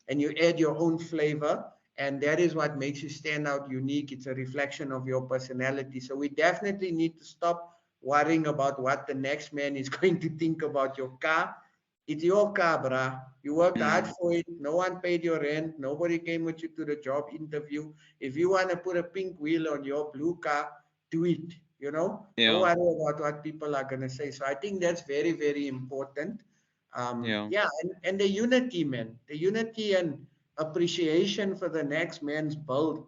and you add your own flavor, and that is what makes you stand out unique. It's a reflection of your personality. So we definitely need to stop worrying about what the next man is going to think about your car. It's your car, bruh. You worked hard Mm. for it. No one paid your rent. Nobody came with you to the job interview. If you want to put a pink wheel on your blue car, do it. Don't Yeah. worry about what people are going to say. So I think that's very, very important. Yeah. Yeah, and the unity, man, the unity and appreciation for the next man's build.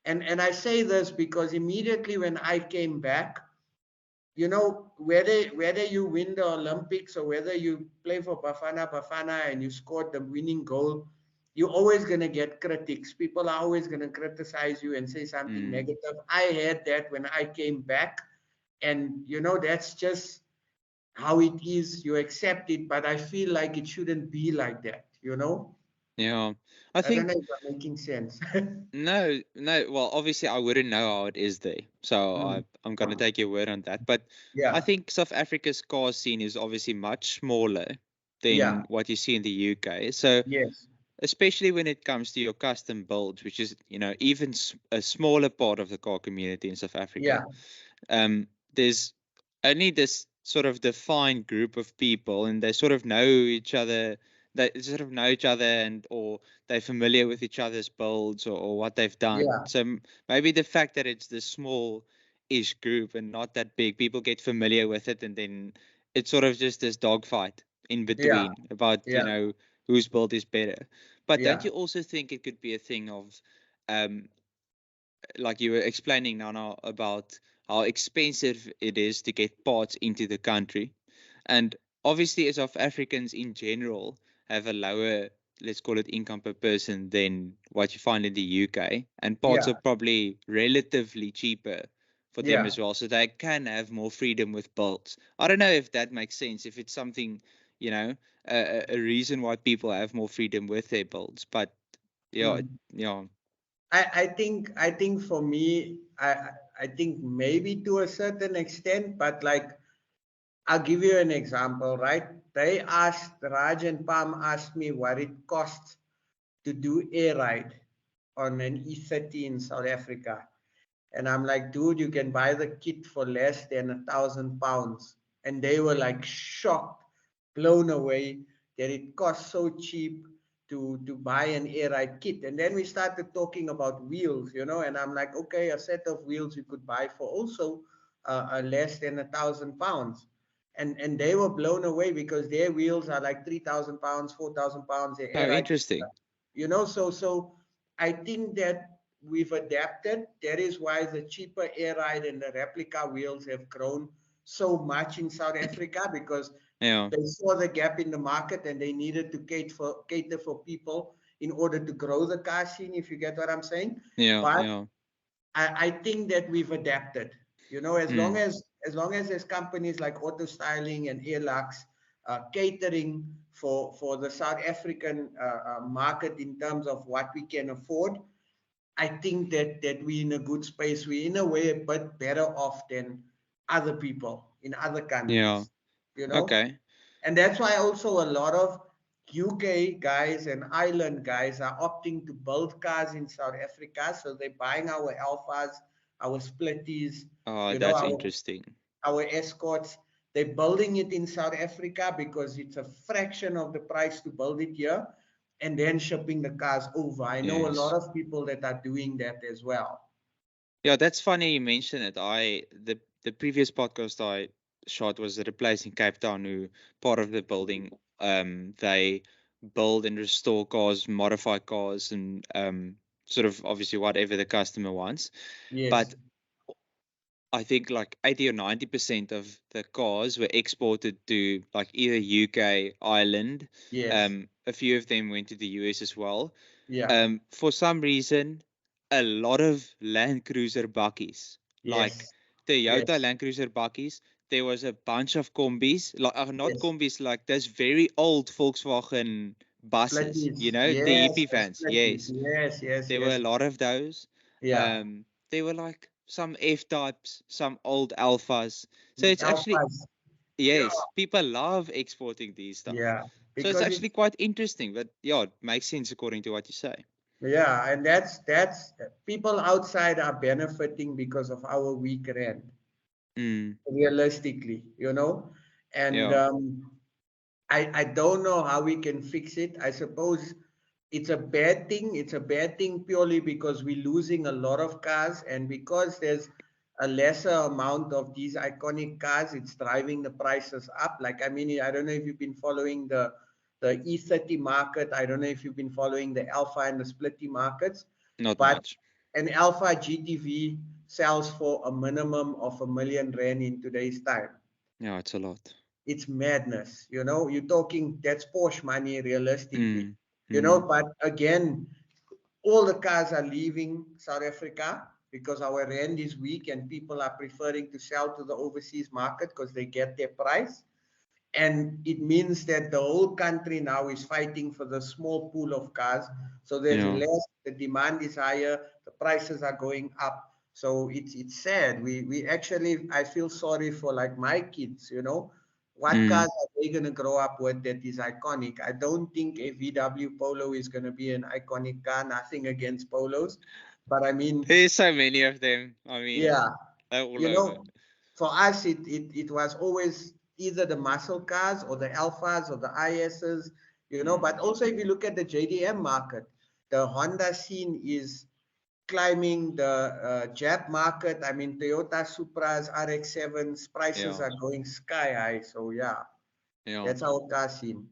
And I say this because immediately when I came back, whether you win the Olympics or whether you play for Bafana and you scored the winning goal, you're always going to get critics. People are always going to criticize you and say something Mm. negative. I had that when I came back, and that's just how it is. You accept it, but I feel like it shouldn't be like that. Yeah. I I don't know think if I'm making sense. no, no. Well, obviously, I wouldn't know how it is there, so Mm. I'm gonna take your word on that. But I Yeah, think South Africa's car scene is obviously much smaller yeah, than what you see in the UK. So yes, especially when it comes to your custom builds, which is even a smaller part of the car community in South Africa. yeah, There's only this sort of defined group of people, and they sort of know each other. They sort of know each other, and or they're familiar with each other's builds, or what they've done. yeah, So maybe the fact that it's this small-ish group and not that big, people get familiar with it, and then it's sort of just this dogfight in yeah, between about yeah, whose build is better. But don't yeah, you also think it could be a thing of um, like you were explaining now about how expensive it is to get parts into the country. And obviously, South Africans in general have a lower, let's call it, income per person than what you find in the UK. And parts yeah, are probably relatively cheaper for them yeah. as well. So they can have more freedom with builds. I don't know if that makes sense, if it's something, you know, a reason why people have more freedom with their builds. But yeah, Mm. yeah, I think for me, I think maybe to a certain extent, but like I'll give you an example, right? Raj and Pam asked me what it costs to do air ride on an E30 in South Africa. And I'm like, dude, you can buy the kit for less than £1,000. And they were like shocked, blown away that it costs so cheap to buy an air ride kit. And then we started talking about wheels, and I'm like, okay, a set of wheels you could buy for also less than £1,000. And they were blown away because their wheels are like £3,000, £4,000, their so air ride. interesting. So I think that we've adapted. That is why the cheaper air ride and the replica wheels have grown so much in South Africa, because Yeah. they saw the gap in the market and they needed to cater for people in order to grow the car scene, if you get what I'm saying. Yeah, But yeah. I think that we've adapted. As long Mm. as there's companies like Auto Styling and Airlux catering for the South African market in terms of what we can afford, I think that we're in a good space. We're in a way a bit better off than other people in other Yeah. countries, you know. Okay. And that's why also a lot of UK guys and island guys are opting to build cars in South Africa. So they're buying our Alphas, our Splitties, Oh, you know, that's our interesting. our escorts. They're building it in South Africa because it's a fraction of the price to build it here, and then shipping the cars over. I know a lot Yes. of people that are doing that as well. Yeah, that's funny you mention it. The previous podcast I shot was at a place in Cape Town who part of the building they build and restore cars, modify cars, and sort of obviously whatever the customer wants. Yes, But I think like 80 or 90% of the cars were exported to like either UK, Ireland. yes, A few of them went to the US as well. yeah, For some reason, a lot of Land Cruiser bakkies, like yes, Toyota yes, Land Cruiser bakkies, there was a bunch of combis, like not yes. combis, like those very old Volkswagen buses, Splitties, you know, the yes, hippie the vans. splitties, Yes, yes, yes, there were a yes, lot of those. yeah. There were like some F types, some old Alphas. So it's actually, Alphas, yeah, yes, people love exporting these stuff. yeah, So it's because actually it's quite interesting, but yeah, it makes sense according to what you say. yeah, and that's people outside are benefiting because of our weak rand, Mm, realistically, and yeah, I don't know how we can fix it. I suppose it's a bad thing. It's a bad thing purely because we're losing a lot of cars, and because there's a lesser amount of these iconic cars, it's driving the prices up. Like, I mean, I don't know if you've been following the E30 market. I don't know if you've been following the Alpha and the Splitty markets, not but much. an Alpha GTV sells for a minimum of R1 million in today's time. Yeah, it's a lot. It's madness. You're talking, that's Porsche money realistically. Mm, mm, But again, all the cars are leaving South Africa because our rand is weak and people are preferring to sell to the overseas market because they get their price. And it means that the whole country now is fighting for the small pool of cars. So there's yeah. less, the demand is higher, the prices are going up. So it's sad. We actually, I feel sorry for like my kids. What Mm. cars are they going to grow up with that is iconic? I don't think a VW Polo is going to be an iconic car. Nothing against Polos, but I mean, There's so many of them. I mean, yeah, they're all you over. know, for us, it was always either the muscle cars or the Alphas or the ISs. Mm. But also, if you look at the JDM market, the Honda scene is climbing, the Jap market. I mean, Toyota Supras, RX-7s, prices Yeah, are going sky high. So, yeah, yeah. that's our car scene.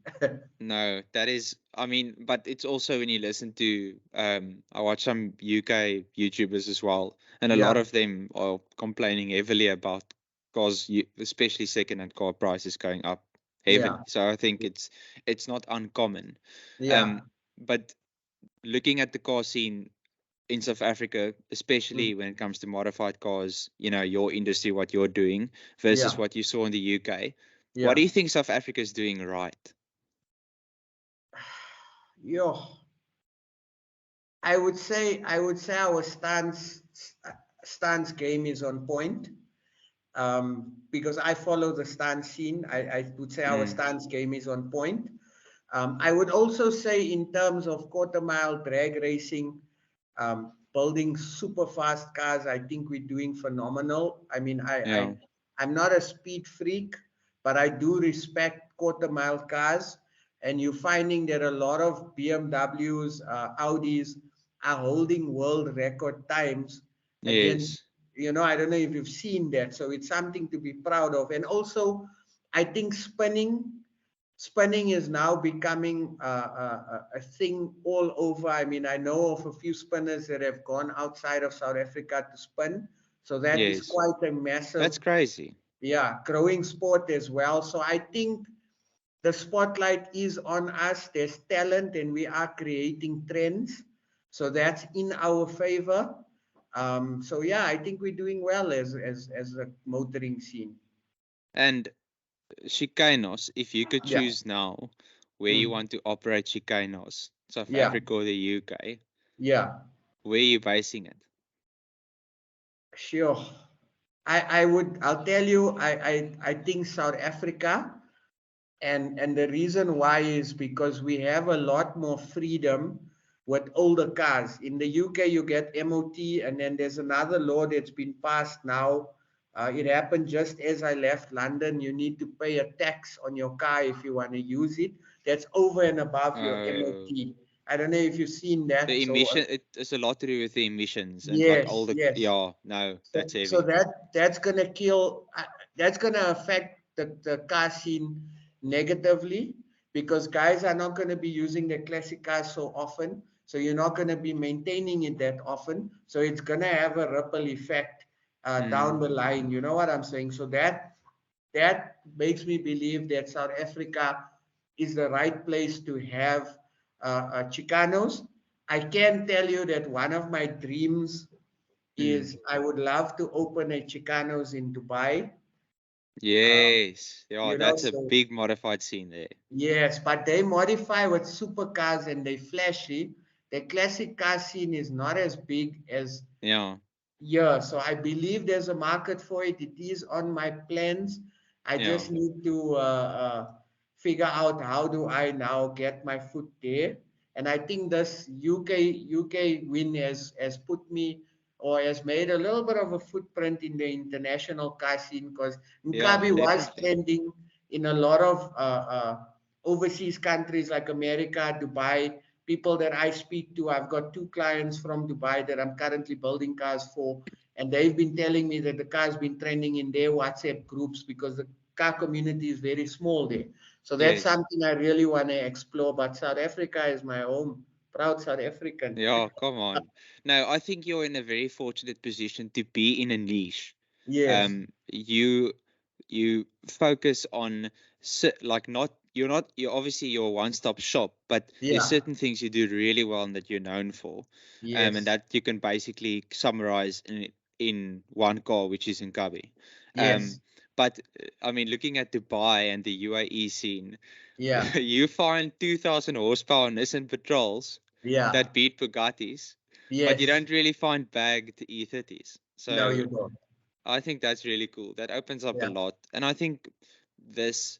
No, that is, I mean, but it's also when you listen to, I watch some UK YouTubers as well, and a lot Yeah, of them are complaining heavily about cars, especially second-hand car prices going up yeah, heavily. So I think it's not uncommon. yeah. Um, but looking at the car scene in South Africa, Mm, especially when it comes to modified cars, your industry, what you're doing versus yeah, what you saw in the UK, what yeah. do you think South Africa is doing right? Yo, I would say our stance game is on point. Because I follow the stance scene, I would say our Mm, stance game is on point. I would also say in terms of quarter mile drag racing, building super fast cars, I think we're doing phenomenal. I mean, yeah, I'm not a speed freak, but I do respect quarter mile cars. And you're finding that a lot of BMWs, Audis are holding world record times against, yes, I don't know if you've seen that. So it's something to be proud of. And also, I think spinning is now becoming a thing all over. I mean, I know of a few spinners that have gone outside of South Africa to spin. So that is yes. quite a massive, That's crazy. yeah, growing sport as well. So I think the spotlight is on us. There's talent and we are creating trends. So that's in our favor. So yeah, I think we're doing well as a motoring scene. And Chicanos, if you could Yeah. choose now where you Mm. want to operate Chicanos, South Yeah. Africa or the UK, Yeah. where are you basing it? Sure. I'll tell you, I think South Africa, and the reason why is because we have a lot more freedom with older cars. In the UK, you get MOT, and then there's another law that's been passed now It happened just as I left London. You need to pay a tax on your car if you want to use it. That's over and above your Oh, MOT. I don't know if you've seen that. the So emission, it's a lot to do with the emissions and like all yes, the, yes. yeah, no, that's So heavy. that's gonna kill. That's gonna affect the car scene negatively because guys are not gonna be using the classic cars so often. So you're not gonna be maintaining it that often. So it's gonna have a ripple effect down Mm, the line. You know what I'm saying? So that makes me believe that South Africa is the right place to have Chicanos. I can tell you that one of my dreams mm. is I would love to open a Chicanos in Dubai. Um, Yes, yeah, you know, that's a so big modified scene there. yes, but they modify with supercars and they flashy. The classic car scene is not as big as Yeah, yeah, so I believe there's a market for it. It is on my plans. I yeah, just need to figure out how do I now get my foot there. And I think this UK win has put me or has made a little bit of a footprint in the international car scene because yeah, Nkabi was definitely. trending in a lot of overseas countries like America, Dubai, people that I speak to. I've got two clients from Dubai that I'm currently building cars for, and they've been telling me that the car's been trending in their WhatsApp groups because the car community is very small there. So that's Yes. something I really want to explore. But South Africa is my home. Proud South African. Yeah, come on. No, I think you're in a very fortunate position to be in a niche. Yes. You focus on like not you're obviously you're a one-stop shop, but there's Yeah. certain things you do really well and that you're known for, and Yes. that you can basically summarize in one car, which is in Nkabi. Um, Yes. but I mean, looking at Dubai and the UAE scene, Yeah. you find 2,000 horsepower Nissan Patrols Yeah. that beat Bugattis, but you Yes. don't really find bagged E30s. No, So you don't. I think that's really cool. That opens up a Yeah. lot. And I think this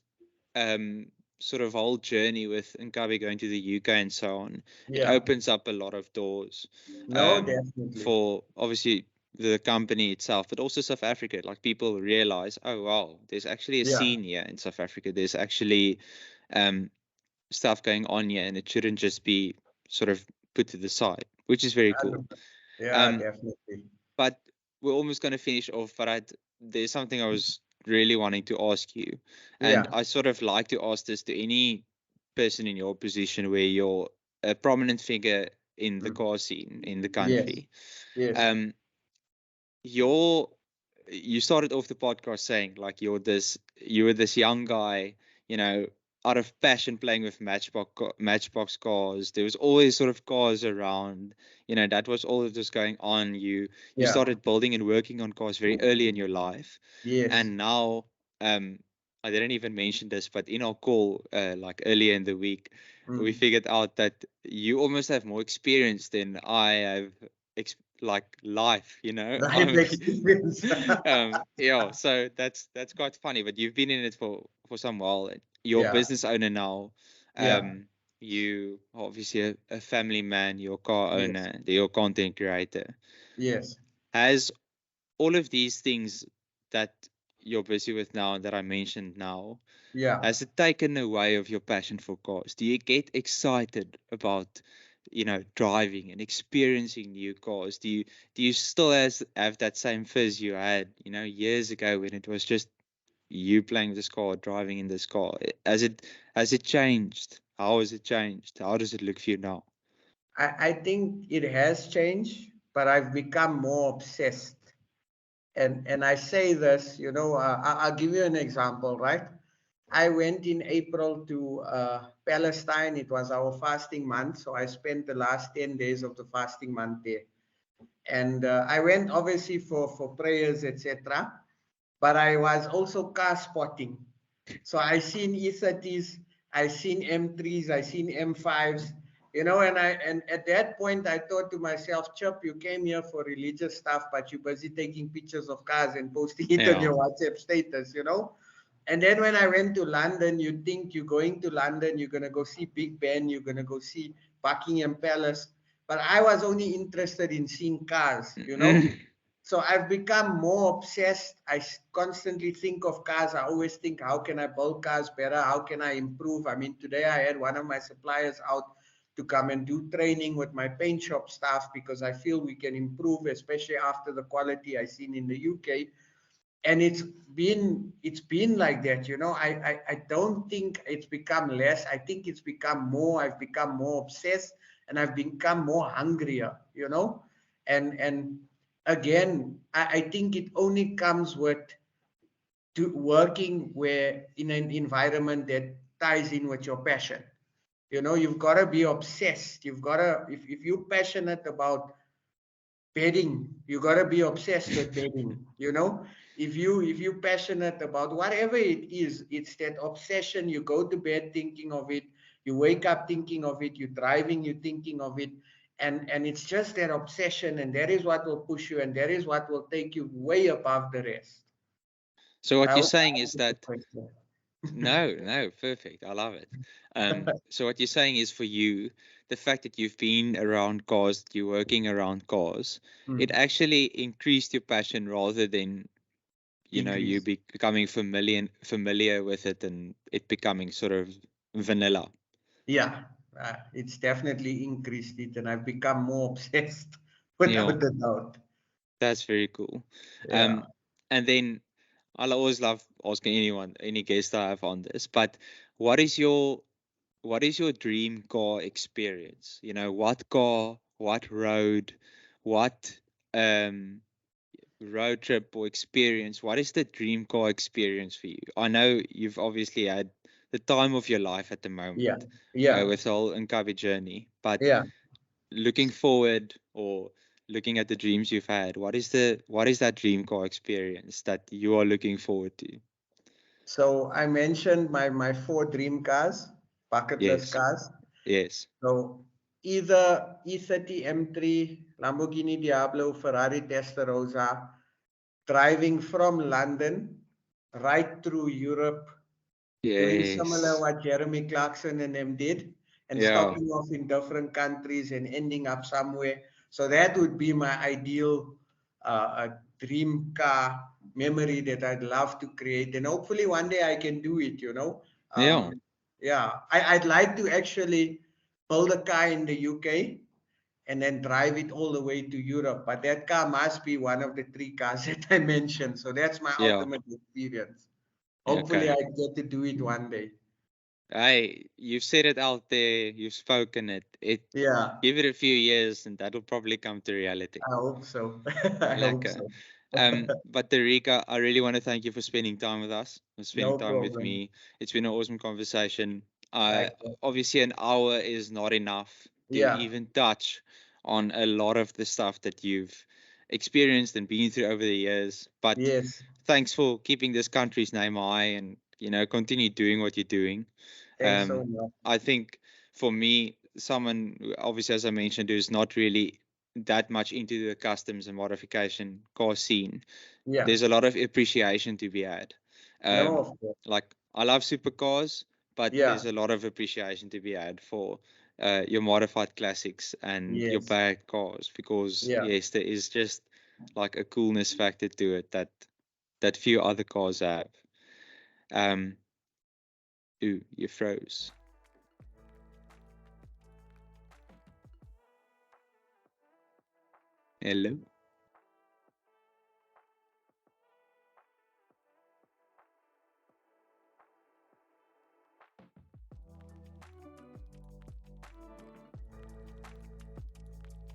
sort of whole journey with Nkabi going to the UK and so on, it Yeah. opens up a lot of doors No, definitely. for obviously the company itself, but also South Africa. Like people realize, oh wow, there's actually a Yeah. scene here in South Africa. There's actually um, stuff going on here, and it shouldn't just be sort of put to the side, which is very cool. 100%. Yeah, Um, definitely. but we're almost going to finish off. But there's something I was really wanting to ask you, and Yeah. I sort of like to ask this to any person in your position where you're a prominent figure in the Mm. car scene in the Yes. country. Yes. Um, you're you started off the podcast saying like you were this young guy, you know, out of passion playing with matchbox cars. There was always sort of cars around, you know, that was all that was going on. You Yeah. started building and working on cars very early in your life, Yes. and now um I didn't even mention this, but in our call like earlier in the week, we Mm. figured out that you almost have more experience than I have like life, you know. Life experience. Yeah, so that's quite funny, but you've been in it for some while. You're a Yeah. business owner now. Yeah. You obviously a family man, you're a car Yes. owner, you're a content creator. Yes. Has all of these things that you're busy with now that I mentioned now, Yeah. has it taken away of your passion for cars? Do you get excited about, you know, driving and experiencing new cars? Do you still have that same fizz you had, you know, years ago when it was just you playing this car, driving in this car? Has it changed? How has it changed? How does it look for you now? I think it has changed, but I've become more obsessed. And I say this, you know, I'll give you an example, right? I went in April to Palestine. It was our fasting month, so I spent the last 10 days of the fasting month there. And I went obviously for prayers, etc. But I was also car spotting. So I seen E30s, I seen M3s, I seen M5s, you know, and at that point I thought to myself, Chip, you came here for religious stuff, but you're busy taking pictures of cars and posting it on Yeah. your WhatsApp status, you know. And then when I went to London, you think you're going to London, you're gonna go see Big Ben, you're gonna go see Buckingham Palace. But I was only interested in seeing cars, you know. So I've become more obsessed. I constantly think of cars. I always think, how can I build cars better? How can I improve? I mean, today I had one of my suppliers out to come and do training with my paint shop staff because I feel we can improve, especially after the quality I seen in the UK. And it's been like that, you know. I don't think it's become less. I think it's become more. I've become more obsessed, and I've become more hungrier, you know. And again, I think it only comes with working where in an environment that ties in with your passion. You know, you've got to be obsessed. You've got to, if you're passionate about bedding, you got to be obsessed with bedding, you know. If you're passionate about whatever it is, it's that obsession. You go to bed thinking of it, you wake up thinking of it, you're driving, you're thinking of it, and it's just that obsession, and that is what will push you, and that is what will take you way above the rest. So what I you're hope saying I is answered the that question. no, perfect. I love it. So what you're saying is, for you, the fact that you've been around cars, that you're working around cars, it actually increased your passion rather than, you know, you Decrease. becoming familiar with it and it becoming sort of vanilla. Yeah, it's definitely increased it, and I've become more obsessed Yeah, without a doubt. that's very cool. Yeah. And then I'll always love asking anyone, any guest I have on this, but what is your dream car experience? You know, what car, what road, what road trip or experience? What is the dream car experience for you? I know you've obviously had the time of your life at the Yeah, moment yeah, with the whole Nkabi journey, but yeah. looking forward, or looking at the dreams you've had, what is that dream car experience that you are looking forward to? So I mentioned my four dream cars, bucket list Yes, cars. yes, So either E30 M3, Lamborghini Diablo, Ferrari Testarossa, driving from London right through Europe, doing similar yes, what Jeremy Clarkson and them did, and yeah, stopping off in different countries and ending up somewhere. So that would be my ideal dream car memory that I'd love to create, and hopefully one day I can do it. You know, yeah, yeah, I'd like to actually build a car in the UK and then drive it all the way to Europe. But that car must be one of the three cars that I mentioned. So that's my yeah. ultimate experience. Hopefully, Okay. I get to do it one day. Hey, you've said it out there, you've spoken it. Yeah, Give it a few years and that'll probably come to reality. I hope so. I hope Lekker. so. But Tariq, I really want to thank you for spending time with us, and spending No time with problem. me. It's been an awesome conversation. Like, Obviously an hour is not enough to yeah, even touch on a lot of the stuff that you've experienced and been through over the years. But yes. thanks for keeping this country's name high, and, you know, continue doing what you're doing. Thanks so much. I think for me, someone obviously, as I mentioned, who's not really that much into the customs and modification car scene, Yeah. there's a lot of appreciation to be had. No, of course. Like, I love supercars, but Yeah. there's a lot of appreciation to be had for your modified classics and your Yes. bad cars, because Yeah. yes, there is just like a coolness factor to it that few other cars have. Um, ooh, you froze. Hello.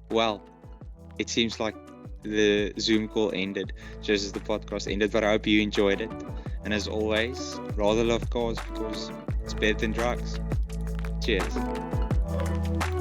Well, it seems like the Zoom call ended just as the podcast ended, but I hope you enjoyed it. And as always, rather love cars because it's better than drugs. Cheers.